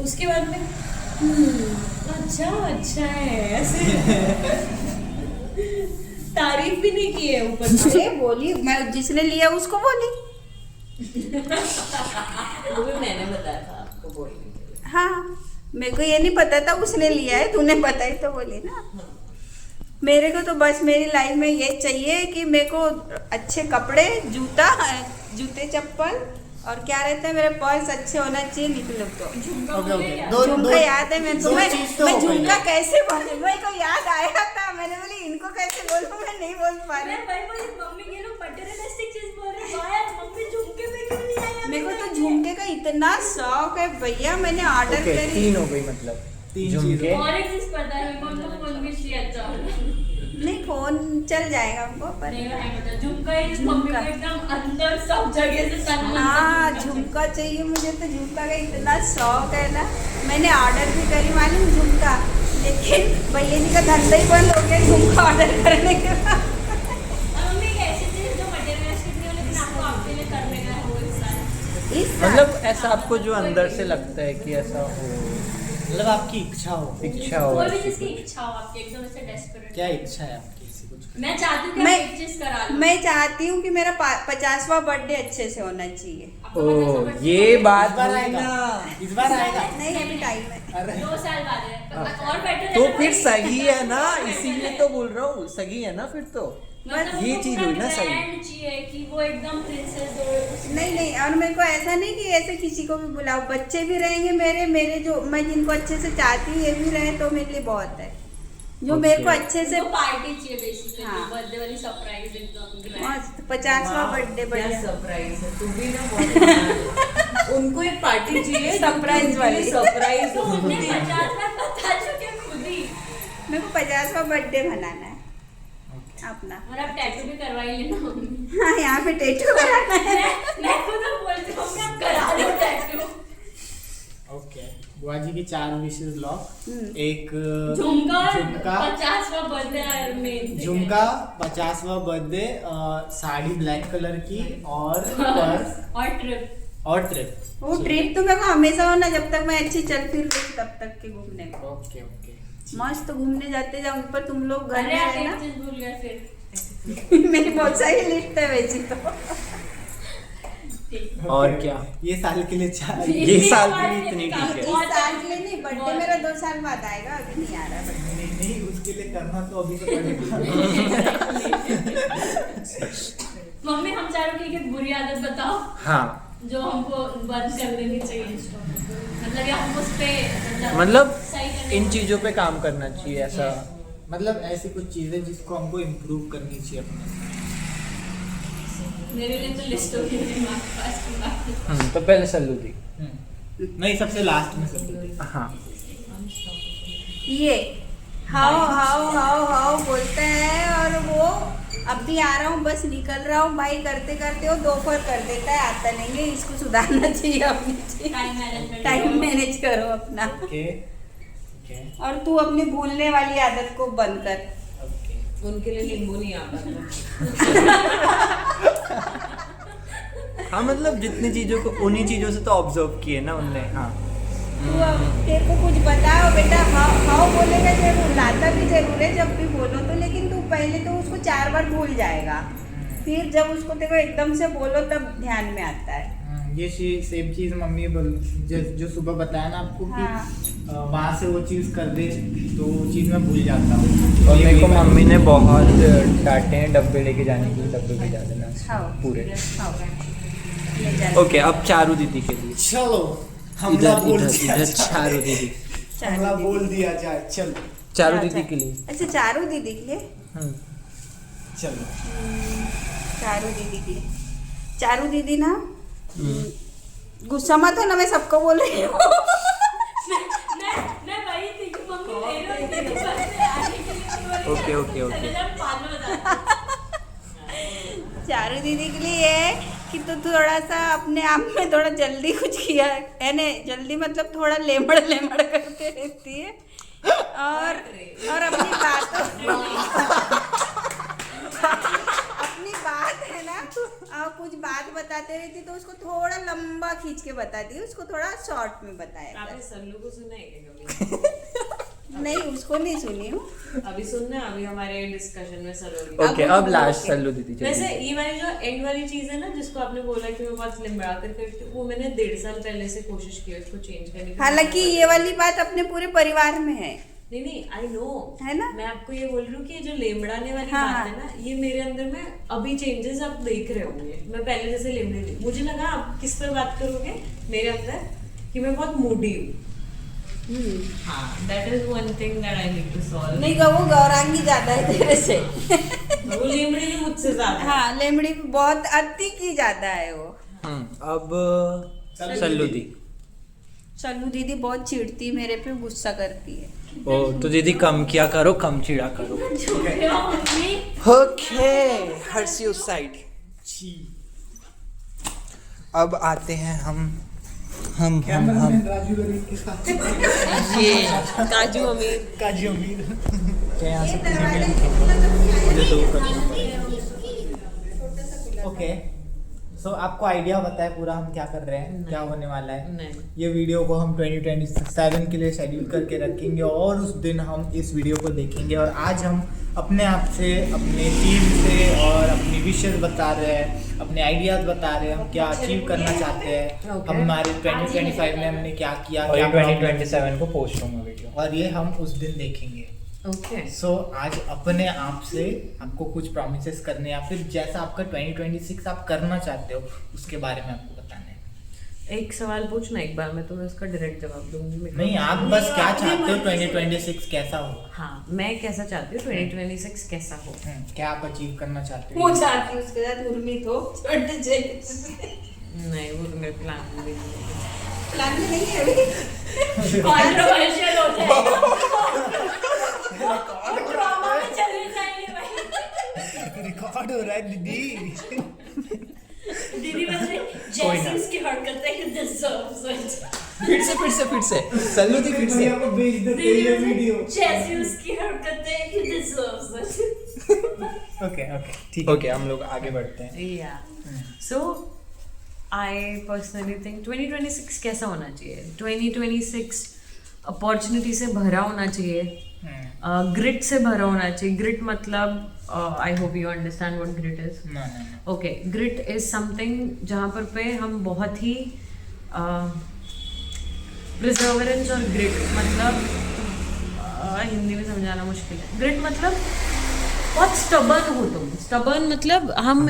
उसके बाद में अच्छा है ऐसे तारीफ भी नहीं की है ऊपर से। अरे बोली, मैं जिसने लिया उसको बोली। वो भी मैंने बताया था आपको बोलने के लिए। हाँ, मेरे को ये नहीं पता था उसने लिया है, तूने बताई तो बोली ना। मेरे को तो बस मेरी लाइफ में ये चाहिए कि मेरे को अच्छे कपड़े, जूते चप्पल, और क्या रहता है, मेरे पर्स अच्छे होना चाहिए निकलो तो। झुमका याद है मेरे को, मैं झुमका कैसे बोलूं, मेरे को याद आया था, मैंने बोली इनको कैसे बोलूं, मैं नहीं बोल पा रही। मम्मी ये लोग मटेरियलिस्टिक चीज बोल रहे हैं, यार मम्मी झुमके पे क्यों नहीं आया? मेरे को तो झुमके का इतना शौक है भैया, मैंने ऑर्डर ओके, करी। 3 हो गई मतलब 3 झुमके। चीजें। और एक चीज पता है मेरे को, तो फोन भी चाहिए अच्छा होगा। नहीं, फोन चल जाएगा हमको, पर नहीं है मतलब झुमका ही मम्मी को एकदम अंदर सब जगह से सनमान हाँ झुमका चाहिए मुझे, तो झुमका का इतना शौक है ना। मैंने ऑर्डर भी करी मालूम झुमका, लेकिन भैया जी का धंधा ही बंद हो गया झुमका ऑर्डर करने के बाद। मम्मी एक ऐसी चीज जो मटेरियलिस्टिक नहीं हो लेकिन आपको आपके लिए करने का है वो इंसान। इस साल मतलब ऐसा आपको जो अंदर से लगता है कि ऐसा हो, मतलब आपकी इच्छा हो। कोई भी चीज की इच्छा हो आपकी, एकदम ऐसे डेस्परेट। क्या इच्छा है आपकी ऐसी कुछ? मैं चाहती हूँ कि मैं- आप एक चीज करा लो। मैं चाहती हूँ कि मेरा 50वां बर्थडे अच्छे से होना चाहिए। आपको ओ 50 ये बात इस बार बोली आएगा, ना। इस बार आएगा। नहीं, अभी टाइम है। अरे 2 साल बाद है और बेटर तो फिर सही है ना, इसीलिए तो बोल रहा हूँ, सही है ना फिर तो। मतलब ये वो चीज पूरा हुई ना सही। grand चाहिए कि वो एकदम प्रिंसेस हो उसमें। नहीं, और मेरे को ऐसा नहीं कि ऐसे किसी को भी बुलाओ, बच्चे भी रहेंगे मेरे जो मैं जिनको अच्छे से चाहती हूँ ये भी रहे तो मेरे लिए बहुत है। जो मेरे को अच्छे से उनको पार्टी चाहिए बेसिकली, हाँ। बर्थडे वाली सरप्राइज एकदम grand। मस्त 50वां बर्थडे क्या बढ़िया। सरप्राइज है, तू भी ना बहुत उनको एक पार्टी चाहिए सरप्राइज वाली। सरप्राइज तो हमने 50 बार बता चुके खुद ही। मेरे को 50वां बर्थडे मनाना है अपना। और आप टैटू भी करवा ही लेना मम्मी। हाँ, यहाँ पे टैटू कराना है। मैं खुद बोलती हूँ कि आप करा लो टैटू। ओके, बुआ जी की 4 विशेष लॉक। एक झुमका झुमका 50वां बर्थडे में झुमका 50वां बर्थडे, साड़ी ब्लैक कलर की, और पर्स और ट्रिप। और ट्रिप। वो ट्रिप तो मेरे को हमेशा होना, जब तक मैं अच्छी चल फिर रही तब तक के घूमने को। Okay okay. मस्त घूमने जाते जाऊँ पर तुम लोग घर अरे में आप एक रहना। चीज भूल गए फिर। मेरी बहुत सारी लिस्ट है वैसे तो। और क्या, ये साल के लिए 4। ये साल के लिए इतनी ठीक है। इस साल के लिए नहीं, बर्थडे मेरा 2 साल बाद आएगा, अभी नहीं आ रहा बर्थडे। नहीं, उसके लिए करना तो अभी से पड़ेगा। मम्मी हम चारों की एक बुरी आदत बताओ हाँ जो हमको बंद कर देनी चाहिए। मतलब या हमको उस पे मतलब सही करने इन चीजों पे काम करना चाहिए ऐसा। मतलब ऐसी कुछ चीजें जिसको हमको इम्प्रूव करनी चाहिए अपने। मेरे लिए तो लिस्ट होगी दिमाग के पास की बात। तो पहले सल्लू दी। नहीं, सबसे लास्ट में सब। हाँ ये हाओ बोलते हैं, और वो अब भी आ रहा हूँ, बस निकल रहा हूँ भाई, करते करते वो दोपहर कर देता है, आता नहीं है, इसको सुधारना चाहिए अपनी टाइम मैनेजमेंट। टाइम मैनेज करो अपना। ओके ओके और तू अपनी भूलने वाली आदत को बंद कर। ओके। उनके लिए नींबू नहीं आता। हाँ मतलब जितनी चीजों को, उन्हीं चीजों से तो ऑब्जर्व किए ना उनने। हाँ तू अब तेरे को कुछ बताओ बेटा, हाओ बोलेगा जरूर, लाता भी जरूर है जब भी बोलो तो, लेकिन तू पहले तो उसको 4 बार भूल जाएगा, फिर जब उसको तेरे को एकदम से बोलो तब ध्यान में आता है। ये सेम चीज मम्मी जो सुबह बताया ना आपको कि हाँ। वहाँ से वो चीज कर दे तो वो चीज मैं भूल जाता हूँ। और मेरे को मम्मी ने बहुत डांटे हैं डब्बे लेके जाने के लिए, डब्बे भेजा देना हाँ। पूरे। हाओ ले जा। ओके अब चारू दीदी के लिए। चलो हमला इधर बोल इधर दिया इधर जाए। चारू दीदी। हमला बोल दिया जाए। चलो चारू अच्छा। दीदी के लिए। अच्छा, चारू दीदी के लिए। हम्म। चलो। चारू दीदी के लिए। चारू दीदी ना, गुस्सा मत हो ना, मैं सबको बोल रही हूँ। ओके ओके ओके चारू दीदी के लिए है कि तू थोड़ा सा अपने आप में थोड़ा जल्दी कुछ किया है ना, जल्दी मतलब थोड़ा लेमड़ लेमड़ करते रहती है और अपनी बातों अपनी बात है ना, और कुछ बात बताते रहती तो उसको थोड़ा लंबा खींच के बताती है, उसको थोड़ा शॉर्ट में बताया आपने सल्लू को सुना है क्या कभी? नहीं, उसको नहीं सुनी हूँ। अभी सुनना, अभी हमारे डिस्कशन में सलोनी। ओके अब लास्ट सल्लू दीदी वैसे चलिए। ये वाली जो एंड वाली चीज है ना, जिसको आपने बोला कि मैं बहुत लिम्बड़ा कर करती हूँ, वो मैंने 1.5 साल पहले से कोशिश की है उसको चेंज करने की। हालांकि ये वाली बात अपने पूरे परिवार में है। नहीं नहीं, आई नो है ना? मैं आपको ये बोल रही हूँ कि जो लेमड़ाने वाली हाँ, बात है ना, ये मेरे अंदर में अभी चेंजेस आप देख रहे होंगे। मैं पहले जैसे लेमड़ी नहीं, मुझे लगा आप किस पर बात करोगे मेरे अंदर, कि मैं बहुत मूडी हूँ। हाँ, that is one thing that I need to solve. नहीं, वो गौरांगी ज्यादा है तेरे से। वो लेमड़ी भी मुझसे ज्यादा है। हाँ, लेमड़ी बहुत अति की ज्यादा है वो। अब सल्लू दी। सल्लू दीदी बहुत चिढ़ती, मेरे पे गुस्सा करती है। ओ तो दीदी कम किया करो, कम चिड़ा करो। ओके हर्षी उस साइड। अब आते हैं हम राजू गरीब के साथ ये काजू अमीर। काजी अमीर। क्या यहाँ से मुझे दो ओके, सो आपको आइडिया पता है पूरा हम क्या कर रहे हैं, क्या होने वाला है? नहीं। ये वीडियो को हम 2027 के लिए शेड्यूल करके रखेंगे और उस दिन हम इस वीडियो को देखेंगे। और आज हम अपने आप से, अपने टीम से और अपनी विशेस बता रहे हैं, अपने आइडियाज बता रहे हैं, हम क्या अचीव करना चाहते हैं, Okay. हमारे 2025 में हमने क्या किया, और क्या ये 2027 को पोस्ट होगा वीडियो। और ये हम उस दिन देखेंगे। ओके। सो आज अपने आप से आपको कुछ प्रॉमिसेस करने, या फिर जैसा आपका 2026 आप करना चाहते हो उसके बारे में आपको बताना है। एक सवाल पूछना एक बार, मैं तुम्हें उसका डायरेक्ट जवाब दूंगी। नहीं, आप बस क्या चाहते हो 2026 कैसा हो? हाँ, मैं कैसा चाहती हूँ 2026 कैसा हो। क्या आप अचीव करना चाहते वो हो? चाहती हूँ उसके साथ उर्मी तो छोटे से नहीं, वो मेरे प्लान में भी नहीं है। प्लान में नहीं है अभी। कंट्रोवर्शियल हो जाएगा, ड्रामा में चले जाएंगे भाई। रिकॉर्ड हो रहा है दीदी। दीदी वैसे जैसी उसकी हरकतें ही डिजर्व्स इट। फिर से सल्लू दी फिर से। आपको भेज देते हैं ये वीडियो। जैसी उसकी हरकतें ही डिजर्व्स इट। ओके ठीक है। ओके हम लोग आगे बढ़ते हैं। Yeah. So, I personally think 2026 कैसा होना चाहिए? 2026 अपॉर्चुनिटी से भरा होना चाहिए, ग्रिट से भरा होना चाहिए। ग्रिट मतलब I hope you understand what grit is. No. Okay, grit is something जहाँ पर पे हम बहुत ही प्रिजर्वेरेंस और ग्रिट मतलब हिंदी में समझाना मुश्किल है। ग्रिट मतलब बहुत स्टबर्न हो तुम। स्टबर्न मतलब हम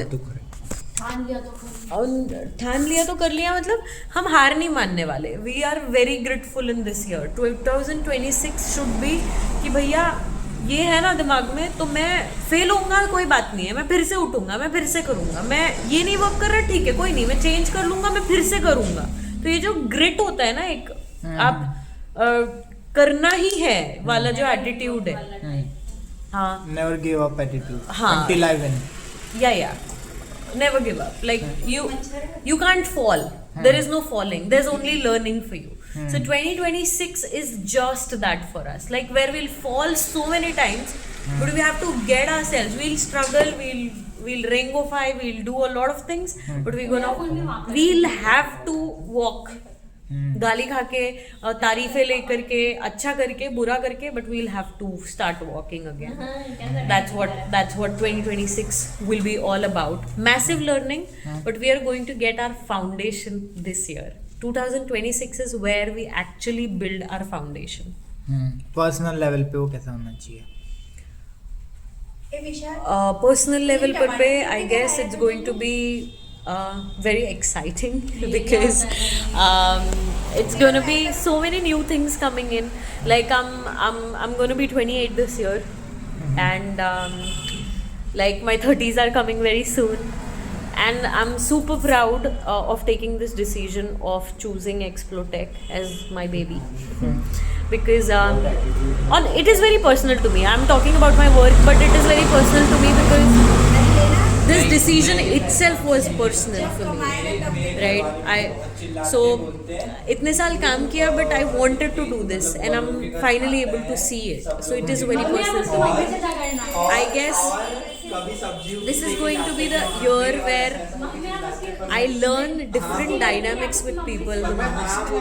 ठान लिया तो कर लिया, मतलब हम हार नहीं मानने वाले। We are very grateful in this year. 2026 शुड बी कि भैया ये है ना दिमाग में, तो मैं फेल होऊंगा कोई बात नहीं है, मैं फिर से उठूंगा, मैं फिर से करूंगा। मैं ये नहीं वर्क कर रहा, ठीक है कोई नहीं, मैं चेंज कर लूंगा, मैं फिर से करूंगा। तो ये जो ग्रिट होता है ना, एक आप करना ही है वाला जो एटीट्यूड है। हाँ, Never give up attitude हाँ. until I win. yeah, never give up. Like you can't fall. There is no falling. There's only learning for you. So 2026 is just that for us. Like where we'll fall so many times, but we have to get ourselves. We'll struggle. We'll rangofy. We'll do a lot of things. But we'll have to walk. गाली खा के, तारीफें लेकर के, अच्छा करके, बुरा करके, but we'll have to start walking again. That's what 2026 will be all about. Massive learning, but we are going to get our foundation this year. 2026 is where we actually build our foundation. Personal level पे वो कैसा होना चाहिए? Personal level पर पे, I guess it's going to be very exciting because it's going to be so many new things coming in. Like I'm going to be 28 this year, and like my 30s are coming very soon. And I'm super proud of taking this decision of choosing Explotech as my baby. Because it is very personal to me. I'm talking about my work, but it is very personal to me because this decision itself was personal for me, right? So इतने साल काम किया, but I wanted to do this, and I'm finally able to see it. So it is very personal to me. I guess this is going to be the year where I learn different dynamics with people the most.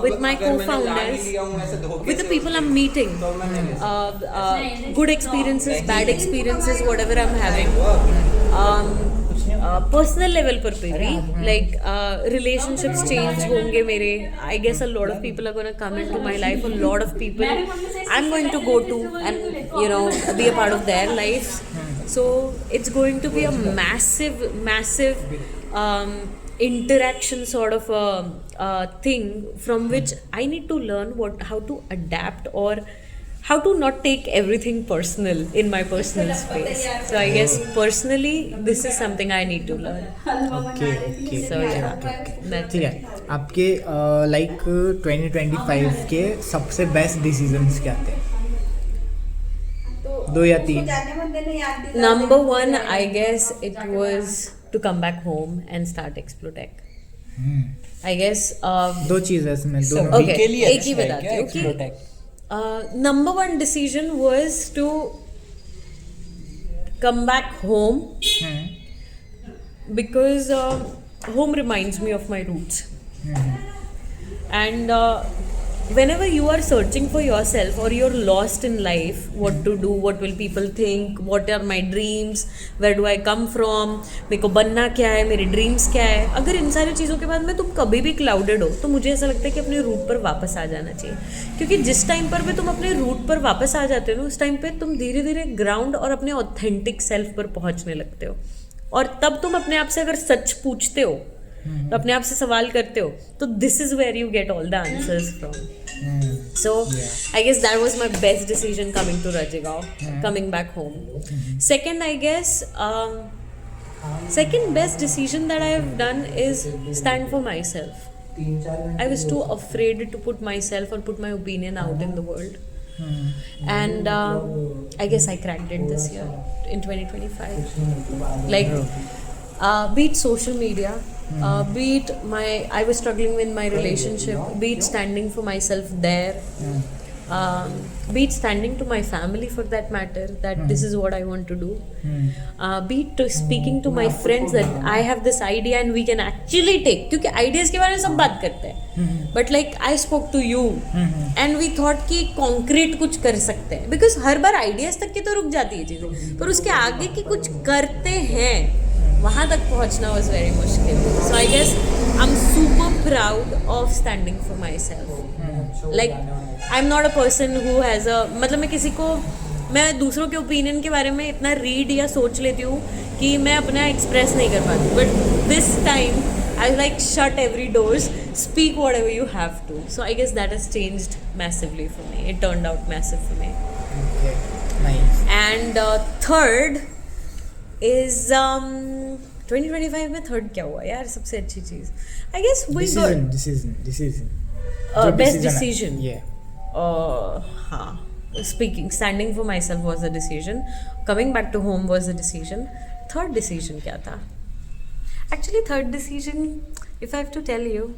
With my co-founders, with the people I'm meeting, good experiences, bad experiences, whatever I'm having. Personal level पर भी like relationships change होंगे मेरे. I guess a lot of people are going to come into my life. A lot of people I'm going to go to and be a part of their lives. So it's going to be a massive interaction sort of a thing from which I need to learn how to adapt or how to not take everything personal in my personal space. So I guess personally this is something I need to learn. Okay So yeah, that's ठीक है. आपके like 2025 के सबसे best decisions क्या थे? 2 या 3? Number one, I guess it was to come back home and start Explotech. I guess 2 चीज़ है इसमें. दो okay, के लिए एक ही अच्छा है बताती क्या हूँ कि Explotech? number one decision was to come back home because home reminds me of my roots. And whenever you are searching for yourself or you're lost in life, what to do, what will people think, what are my dreams, where do I come from, मेरे को बनना क्या है, मेरे dreams क्या है, अगर इन सारी चीज़ों के बाद में तुम कभी भी क्लाउडेड हो तो मुझे ऐसा लगता है कि अपने रूट पर वापस आ जाना चाहिए. क्योंकि जिस टाइम पर भी तुम अपने रूट पर वापस आ जाते हो ना, उस टाइम पे तुम धीरे धीरे ग्राउंड और अपने ऑथेंटिक सेल्फ पर पहुंचने लगते हो. और तब तुम अपने आप से अगर सच पूछते हो तो अपने आप से सवाल करते हो तो this is where you get all the answers from. So I guess that was my best decision coming to Rajagaon, coming back home. Second, I guess second best decision that I have done is stand for myself. I was too afraid to put myself or put my opinion out in the world. And I guess I cracked it this year in 2025. Like be it social media, be it I was struggling with my relationship, be it standing for myself there, be it standing to my family for that matter, that this is what I want to do, be it to speaking to my friends that I have this idea and we can actually take, क्योंकि ideas के बारे में सब बात करते हैं, but like I spoke to you and we thought कि concrete कुछ कर सकते हैं, because हर बार ideas तक की तो रुक जाती है चीज़ें, पर उसके आगे की कुछ करते हैं वहाँ तक पहुँचना was very मुश्किल. So I guess I'm super proud of standing for myself. Like I'm not a person who has a मतलब मैं दूसरों के ओपिनियन के बारे में इतना रीड या सोच लेती हूँ कि मैं अपना एक्सप्रेस नहीं कर पाती. But this time I like shut every doors, speak whatever you have to. So I guess that has changed massively for me. It turned out massive for me. Okay, nice. And third is 2025 में third क्या हुआ यार सबसे अच्छी चीज़? I guess we got decision. best decision. Yeah. हाँ. Standing for myself was a decision. Coming back to home was a decision. Third decision क्या था? Actually, third decision, if I have to tell you,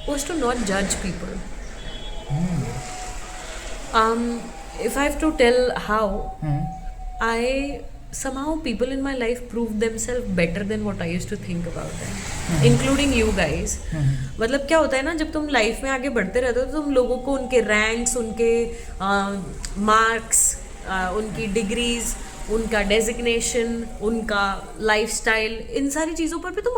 was to not judge people. If I have to tell how, somehow people in my life proved themselves better than what I used to think about them, including you guys. मतलब क्या होता है ना, जब तुम life में आगे बढ़ते रहते हो तो तुम लोगों को उनके रैंक्स, उनके मार्क्स, उनकी डिग्रीज, उनका डेजिग्नेशन, उनका लाइफस्टाइल, इन सारी चीज़ों पर भी तुम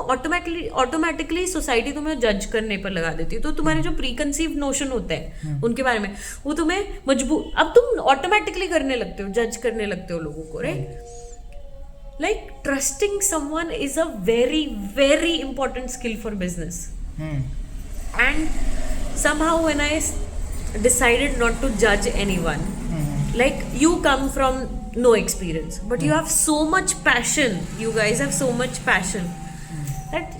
ऑटोमेटिकली सोसाइटी तुम्हें जज करने पर लगा देती है. तो तुम्हारे जो प्री कंसीव नोशन होते हैं उनके बारे में, वो तुम्हें अब तुम ऑटोमेटिकली करने लगते हो, जज करने लगते हो लोगों को, right? Like trusting someone is a very, very important skill for business. And somehow when I decided not to judge anyone. Like you come from no experience, but you have so much passion. You guys have so much passion that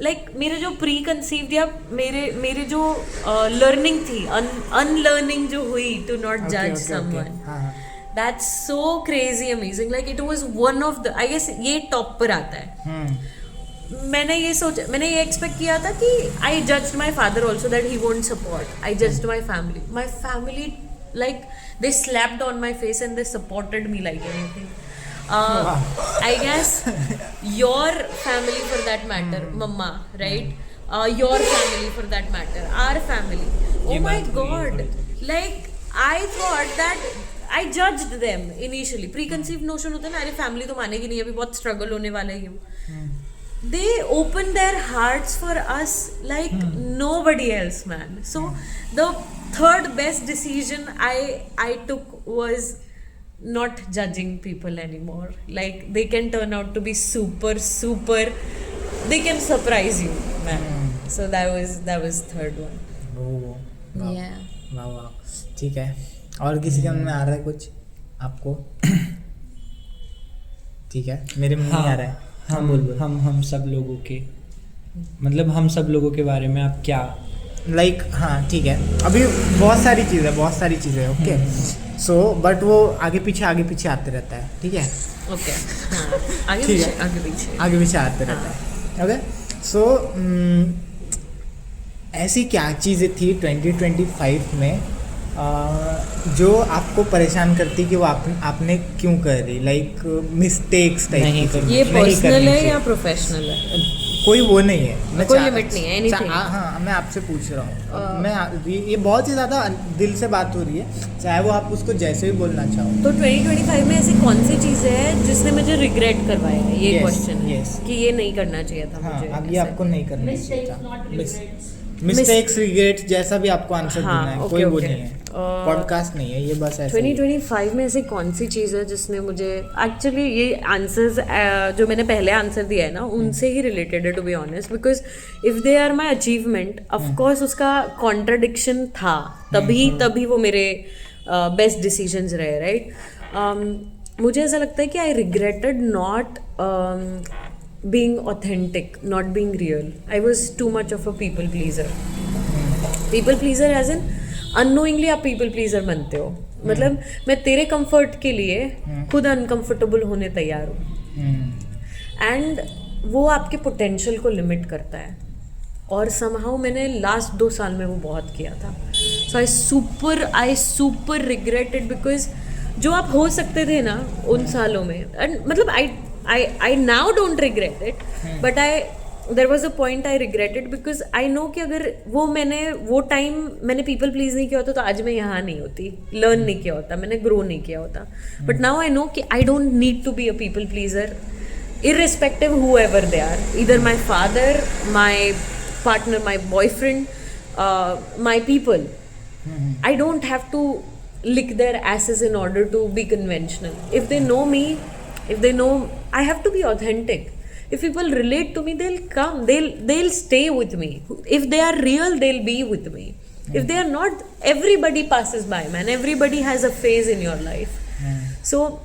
like मेरे जो pre conceived या मेरे जो learning थी unlearning जो हुई to not जज someone, that's so crazy amazing. Like it was one of the, I guess ये टॉप पर आता है. मैंने ये एक्सपेक्ट किया था कि I judged my father also that he won't support. I judged my family like they slapped on my face and they supported me like anything. I guess your family for that matter, mama, right? Your family for that matter, our family. Oh my god, like I thought that I judged them initially. Preconceived notion होता है ना, अरे family तो मानेगी नहीं, अभी बहुत struggle होने वाला है. They opened their hearts for us like nobody else, man. So the third best decision I took was not judging people anymore. Like they can turn out to be super, they can surprise you, man. So that was third one. वाह. Yeah. वाह. ठीक है. और किसी के मन में आ रहा है कुछ आपको? ठीक है, मेरे मन में नहीं आ रहा है. हाँ, बोल. हम सब लोगों के, मतलब हम सब लोगों के बारे में आप क्या लाइक हाँ ठीक है, अभी बहुत सारी चीज़ें ओके. सो बट वो आगे पीछे आते रहता है. ठीक है, ओके. आगे पीछे आते रहता है. ओके. सो ऐसी क्या चीज़ें थी 2025 में जो आपको परेशान करती कि वो आपने क्यों कर रही, लाइक मिस्टेक्स टाइप की? ये पर्सनल है या प्रोफेशनल है? कोई वो नहीं है, कोई लिमिट नहीं है, एनीथिंग. हाँ, मैं आपसे पूछ रहा हूँ. ये बहुत ही ज़्यादा दिल से बात हो रही है, चाहे वो आप उसको जैसे भी बोलना चाहो. तो 2025 में ऐसी कौन सी चीज़ें हैं जिसने मुझे रिग्रेट करवाया है, ये क्वेश्चन है कि ये नहीं करना चाहिए था मुझे. अब ये आपको नहीं करना चाहिए. मिस्टेक्स, रिग्रेट, जैसा भी आपको आंसर देना है. कोई वो नहीं है, पॉडकास्ट नहीं है ये, बस ऐसे. 2025 में ऐसी कौन सी चीज़ है जिसने मुझे एक्चुअली ये आंसर्स जो मैंने पहले आंसर दिया है ना उनसे ही रिलेटेड है, to be honest. Because if they are my achievement, of course उसका कॉन्ट्राडिक्शन था, तभी वो मेरे बेस्ट डिसीजंस रहे, राइट. मुझे ऐसा लगता है कि I regretted not being authentic, not being real. I was too much of a people pleaser. People pleaser as in unknowingly आप people pleaser बनते हो. मतलब मैं तेरे comfort के लिए खुद uncomfortable होने तैयार हूँ. And वो आपके potential को limit करता है. और somehow मैंने last 2 साल में वो बहुत किया था. So I super regretted because जो आप हो सकते थे ना उन सालों में, and मतलब I now don't regret it, but there was a point I regretted because I know कि अगर वो टाइम मैंने people please नहीं किया होता तो आज मैं यहाँ नहीं होती, learn नहीं किया होता, मैंने grow नहीं किया होता. But now I know कि I don't need to be a people pleaser, irrespective whoever they are, either my father, my partner, my boyfriend, my people. I don't have to lick their asses in order to be conventional. If they know me, if they know, I have to be authentic. If people relate to me, they'll come, they'll stay with me. If they are real, they'll be with me. If they are not, everybody passes by, man. Everybody has a phase in your life. So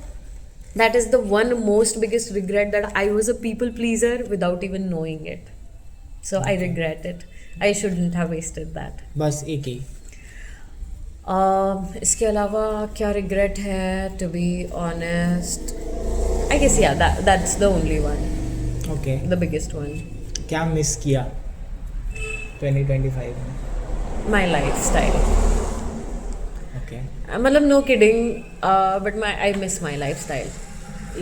that is the one most biggest regret, that I was a people pleaser without even knowing it. So I regret it. I shouldn't have wasted that. बस एक ही. इसके अलावा क्या regret है, to be honest, I guess that's the only one. Okay. The biggest one. क्या miss किया 2025 में? My lifestyle. Okay. मतलब no kidding, but I miss my lifestyle.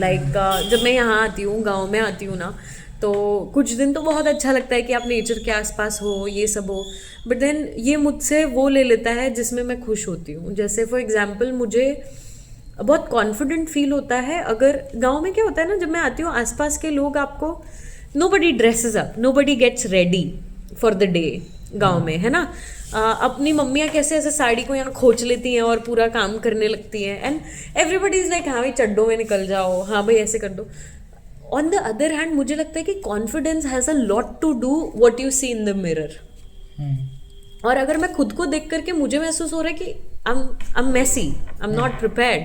Like जब मैं यहाँ आती हूँ, गाँव में आती हूँ ना, तो कुछ दिन तो बहुत अच्छा लगता है कि आप नेचर के आसपास हो, ये सब हो. बट देन ये मुझसे वो ले लेता है जिसमें मैं खुश होती हूँ. जैसे फॉर एग्जाम्पल मुझे बहुत कॉन्फिडेंट फील होता है अगर गांव में क्या होता है ना, जब मैं आती हूँ आसपास के लोग आपको, nobody dresses up, nobody gets ready for the day. गांव में है ना, अपनी मम्मियाँ कैसे ऐसे साड़ी को यहाँ खोच लेती हैं और पूरा काम करने लगती हैं, एंड एवरीबडी इज लाइक हाँ भाई चड्डों में निकल जाओ, हाँ भाई ऐसे कर दो. ऑन द अदर हैंड मुझे लगता है कि confidence has a lot to do what you see in the mirror. और अगर मैं खुद को देख करके मुझे महसूस हो रहा है कि I am messy, I am not prepared,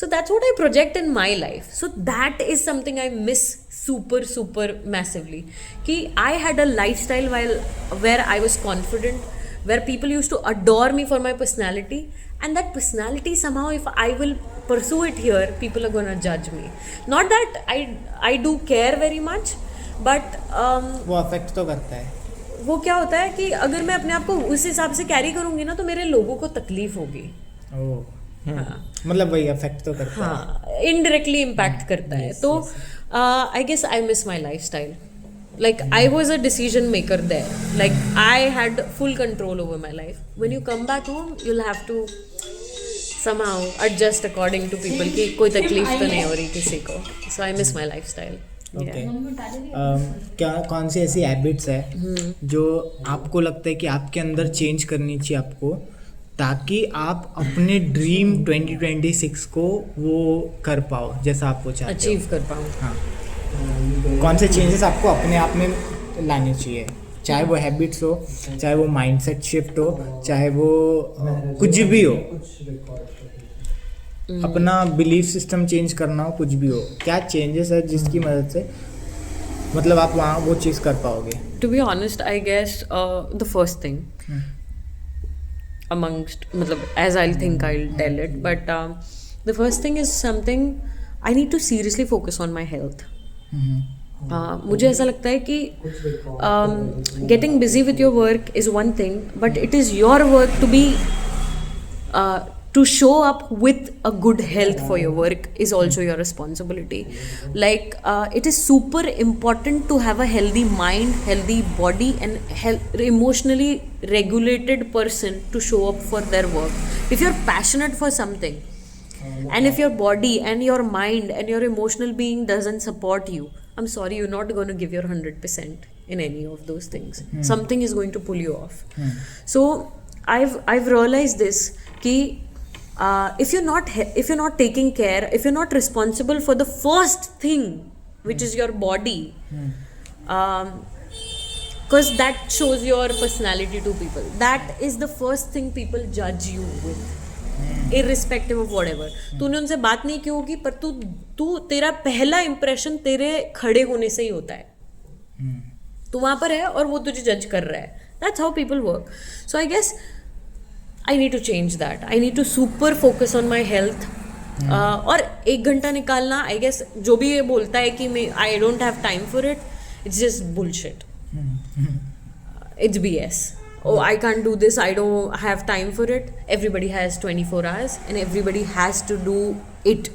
so that's what I project in my life. So that is something I miss super massively. Ki I had a lifestyle where I was confident, where people used to adore me for my personality, and that personality somehow, if I will pursue it here, people are gonna judge me. Not that I do care very much, but वो affect तो करता है. वो क्या होता है कि अगर मैं अपने आप को उस हिसाब से कैरी करूंगी ना, तो मेरे लोगों को तकलीफ होगी. मतलब वही अफेक्ट तो करता है. हाँ, इनडायरेक्टली इम्पैक्ट करता है. तो I guess I miss my lifestyle. Like I was a decision maker there. Like I had full control over my life. When you come back home, you'll have to somehow adjust according to people कि कोई तकलीफ तो नहीं हो रही किसी को. So I miss my lifestyle. Okay. क्या कौन सी ऐसी हैबिट्स है जो आपको लगता है कि आपके अंदर चेंज करनी चाहिए आपको, ताकि आप अपने ड्रीम 2026 को वो कर पाओ जैसा आप वो चाहते हो, अचीव कर पाऊँ. हाँ. कौन से चेंजेस आपको अपने आप में लाने चाहिए, चाहे वो हैबिट्स हो, चाहे वो माइंडसेट शिफ्ट हो, चाहे वो कुछ भी हो, अपना बिलीफ सिस्टम चेंज करना हो, कुछ भी हो, क्या चेंजेस है जिसकी मदद से मतलब आप वहाँ वो चीज़ कर पाओगे? To be honest, I guess the first thing amongst मतलब as I'll think I'll tell it, but the first thing is something I need to seriously focus on my health. मुझे ऐसा लगता है कि getting busy with your work is one thing, but it is your work to be to show up with a good health for your work is also your responsibility. Like it is super important to have a healthy mind, healthy body, and emotionally regulated person to show up for their work. If you're passionate for something, and if your body and your mind and your emotional being doesn't support you, I'm sorry, you're not going to give your 100% in any of those things. Something is going to pull you off. So I've realized this कि if you're not taking care, if you're not responsible for the first thing, which is your body, because that shows your personality to people. That is the first thing people judge you with, irrespective of whatever. तूने उनसे बात नहीं की होगी, पर तू तेरा पहला इंप्रेशन तेरे खड़े होने से ही होता है. तू वहाँ पर है और वो तुझे जज कर रहा है. That's how people work. So I guess I need to change that. I need to super focus on my health. और 1 घंटा निकालना, I guess जो भी ये बोलता है कि मैं I don't have time for it, it's just bullshit. It's BS. Oh, I can't do this, I don't have time for it. Everybody has 24 hours and everybody has to do it.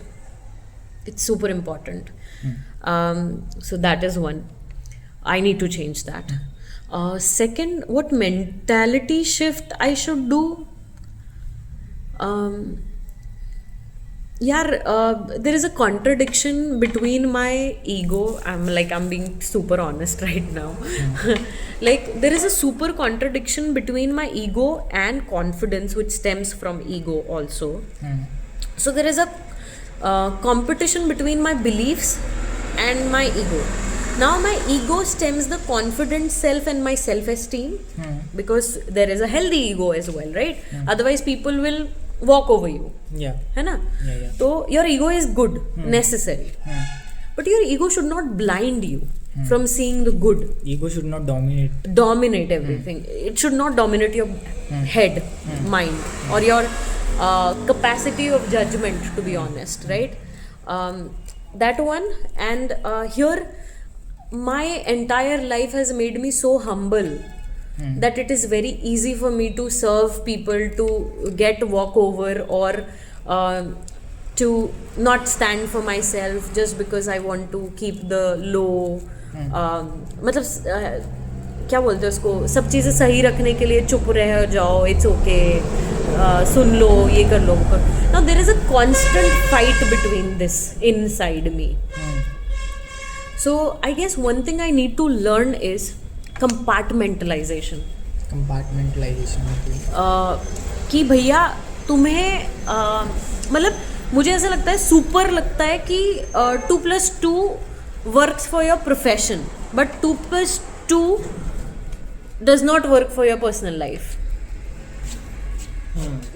It's super important. So that is one. I need to change that. Second, what mentality shift I should do? There is a contradiction between my ego. I'm being super honest right now. Like there is a super contradiction between my ego and confidence, which stems from ego also. So there is a competition between my beliefs and my ego. Now my ego stems the confident self and my self-esteem, because there is a healthy ego as well, right? Otherwise people will walk over you. Yeah. है ना? Yeah. So your ego is good, necessary. But your ego should not blind you from seeing the good. Ego should not dominate Everything. It should not dominate your head, mind, or your capacity of judgment, to be honest, right? That one. And here my entire life has made me so humble that it is very easy for me to serve people, to get walkover, or to not stand for myself just because I want to keep the low. मतलब क्या बोलते हैं उसको, सब चीज़ें सही रखने के लिए चुप रह जाओ, इट्स ओके, सुन लो, ये कर लो, वो कर. Now there is a constant fight between this inside me. So I guess one thing I need to learn is compartmentalization. कि भैया तुम्हें मतलब मुझे ऐसा लगता है, सुपर लगता है कि 2+2 works for your profession, but 2+2 does not work for your personal life.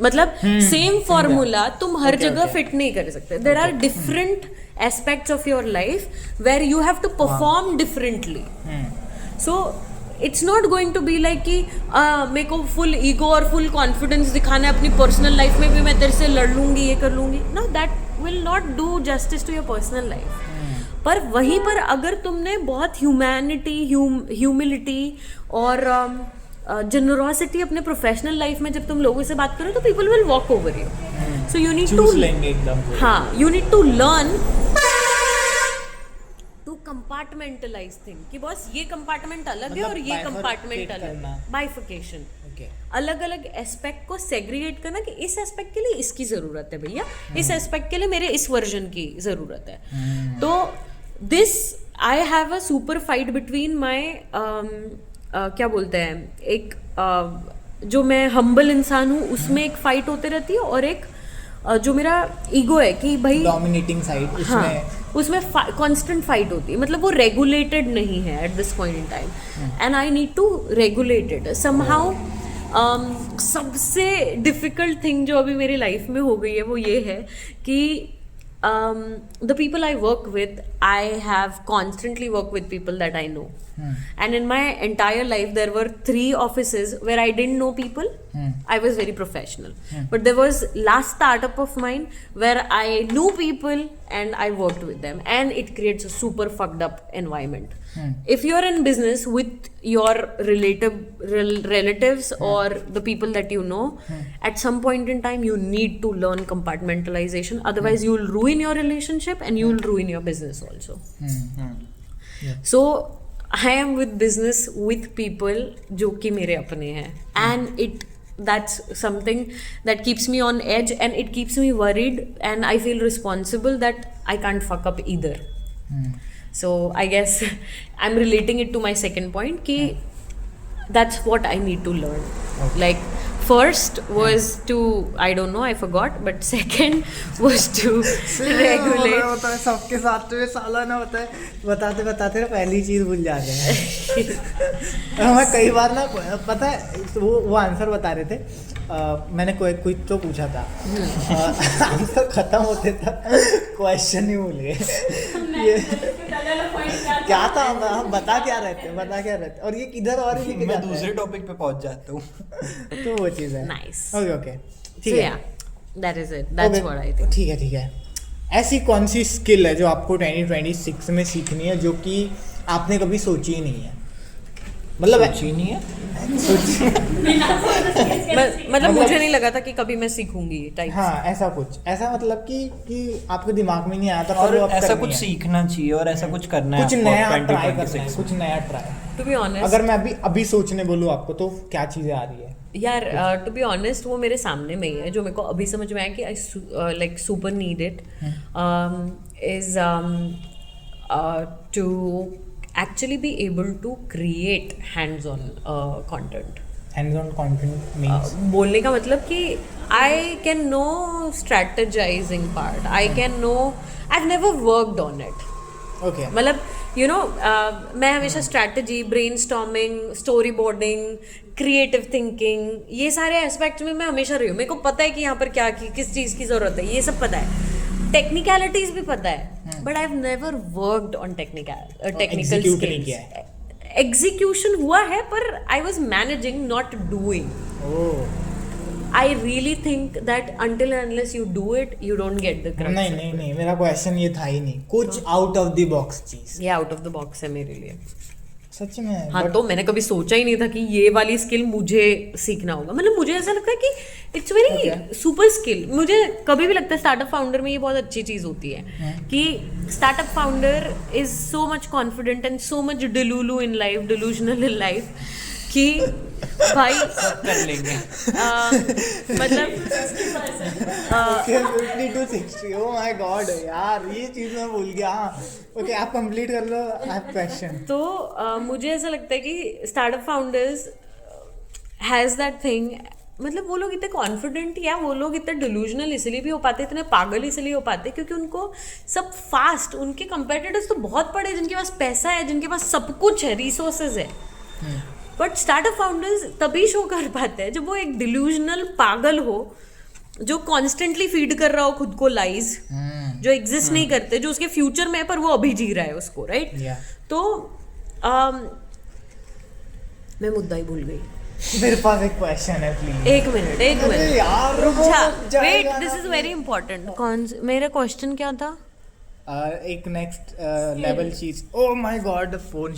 मतलब सेम फॉर्मूला तुम हर जगह फिट नहीं कर सकते. There are different aspects of your life where you have to perform differently. So it's not going to be like कि मेरे को फुल ईगो और फुल कॉन्फिडेंस दिखाना है अपनी पर्सनल लाइफ में भी, मैं तेरे से लड़ लूंगी, ये कर लूंगी. No, that will not do justice to your personal life. पर वहीं पर अगर तुमने बहुत ह्यूमैनिटी, ह्यूमिलिटी और जनरोसिटी अपने प्रोफेशनल लाइफ में जब तुम लोगों से बात करो तो people will walk over you. So you need to लेंगे एकदम. हाँ, you need to learn to compartmentalize thing कि बॉस ये कंपार्टमेंट अलग है और ये कंपार्टमेंट अलग है. बाइफिकेशन, अलग अलग एस्पेक्ट को सेग्रीगेट करना कि इस एस्पेक्ट के लिए इसकी ज़रूरत है भैया, इस एस्पेक्ट के लिए मेरे इस वर्जन की ज़रूरत है. तो this I have a super fight between my क्या बोलते हैं, एक जो मैं हम्बल इंसान हूँ उसमें एक फाइट होते रहती है, और एक जो मेरा ईगो है कि भाई डोमिनेटिंग साइड, उसमें कांस्टेंट फाइट होती है. मतलब वो रेगुलेटेड नहीं है at this point in time, and I need to regulate it somehow. सबसे डिफिकल्ट थिंग जो अभी मेरी लाइफ में हो गई है वो ये है कि the people I work with, I have constantly worked with people that I know. And in my entire life, there were 3 offices where I didn't know people. I was very professional. But there was last startup of mine where I knew people and I worked with them. And it creates a super fucked up environment. If you're in business with your relatives or the people that you know, at some point in time, you need to learn compartmentalization. Otherwise, you will ruin your relationship and you will ruin your business also. So, I am with business with people जो कि मेरे अपने हैं, and that's something that keeps me on edge and it keeps me worried, and I feel responsible that I can't fuck up either. So I guess I'm relating it to my second point कि that's what I need to learn. Like first was to, I don't know, I forgot, but second was to regulate. होता है सबके साथ में साला ना होता है, बताते बताते ना पहली चीज़ भूल जाते हैं. हमें कई बार ना पता है वो आंसर बता रहे थे. मैंने कोई तो पूछा था, आंसर खत्म होते था क्वेश्चन ही भूल गए. क्या था, हम बता क्या रहते और ये किधर और ही मैं दूसरे टॉपिक पे पहुंच जाता हूँ. तो वो चीज़ है. Nice. ओके ठीक So है. yeah, that is it. That's what I think. ठीक है. ऐसी कौन सी स्किल है जो आपको 2026 में सीखनी है जो कि आपने कभी सोची ही नहीं है? मतलब सोची नहीं है. मतलब मुझे नहीं लगा था कि कभी मैं सीखूंगी टाइप. हाँ, ऐसा कुछ, ऐसा मतलब कि आपके दिमाग में नहीं आया था और पर वो अब ऐसा करनी कुछ है. सीखना चाहिए और ऐसा कुछ करना है कुछ आपको नया ट्राई 2026 करना है, कुछ नया ट्राई. टू बी ऑनेस्ट, अगर मैं अभी सोचने बोलूँ आपको तो क्या चीज़ें आ रही है? यार टू बी ऑनेस्ट वो मेरे सामने में ही है जो मेरे को अभी समझ में आया कि I like super need it is to actually be able to create hands-on content. Hands-on content means बोलने का मतलब कि I can know strategizing part. I can know. I've never worked on it. okay. मतलब you know मैं हमेशा strategy, brainstorming, storyboarding, creative thinking ये सारे aspects में मैं हमेशा रही हूँ. मेरे को पता है कि यहाँ पर क्या किस चीज़ की ज़रूरत है, ये सब पता है. टेक्निकलिटीज भी पता है, but I have never worked on technical skills. Execution हुआ है पर I was managing, not doing. I really think that until unless you do it you don't get the crux. नहीं, मेरा क्वेश्चन ये था ही नहीं. कुछ आउट ऑफ द बॉक्स चीज. ये आउट ऑफ द बॉक्स है मेरे लिए. सच में. हाँ, तो मैंने कभी सोचा ही नहीं था कि ये वाली स्किल मुझे सीखना होगा. मतलब मुझे ऐसा लगता है कि इट्स वेरी सुपर स्किल. मुझे कभी भी लगता है स्टार्टअप फाउंडर में ये बहुत अच्छी चीज़ होती है कि startup founder is so much confident and so much delusional in life कि भाई कर लेंगे. मतलब 50 to 60. ओह माय गॉड यार, ये चीज़ मैं भूल गया. ओके, आप कंप्लीट कर लो. I have question. तो मुझे ऐसा लगता है कि startup founders has that thing. मतलब वो लोग इतने कॉन्फिडेंट या वो लोग इतने डिलूजनल इसलिए भी हो पाते, इतने पागल इसलिए हो पाते क्योंकि उनको सब फास्ट, उनके कंपेटिटर्स तो बहुत बड़े जिनके पास पैसा है, जिनके पास सब कुछ है, रिसोर्सेज है. बट स्टार्टअप फाउंडर्स तभी शो कर पाते हैं जब वो एक डिल्यूजनल पागल हो जो कॉन्स्टेंटली फीड कर रहा हो खुद को लाइज जो एग्जिस्ट नहीं करते, जो उसके फ्यूचर में है पर वो अभी जी रहा है उसको, राइट? Yeah. तो मैं मुद्दा ही भूल गई। मेरे पास एक क्वेश्चन है प्लीज। एक मिनट यार, रुक वो जा, जाएगा वेट, ना दिस इज वेरी इंपॉर्टेंट। मेरा क्वेश्चन क्या था? एक नेक्स्ट लेवल चीज। Oh my God, phone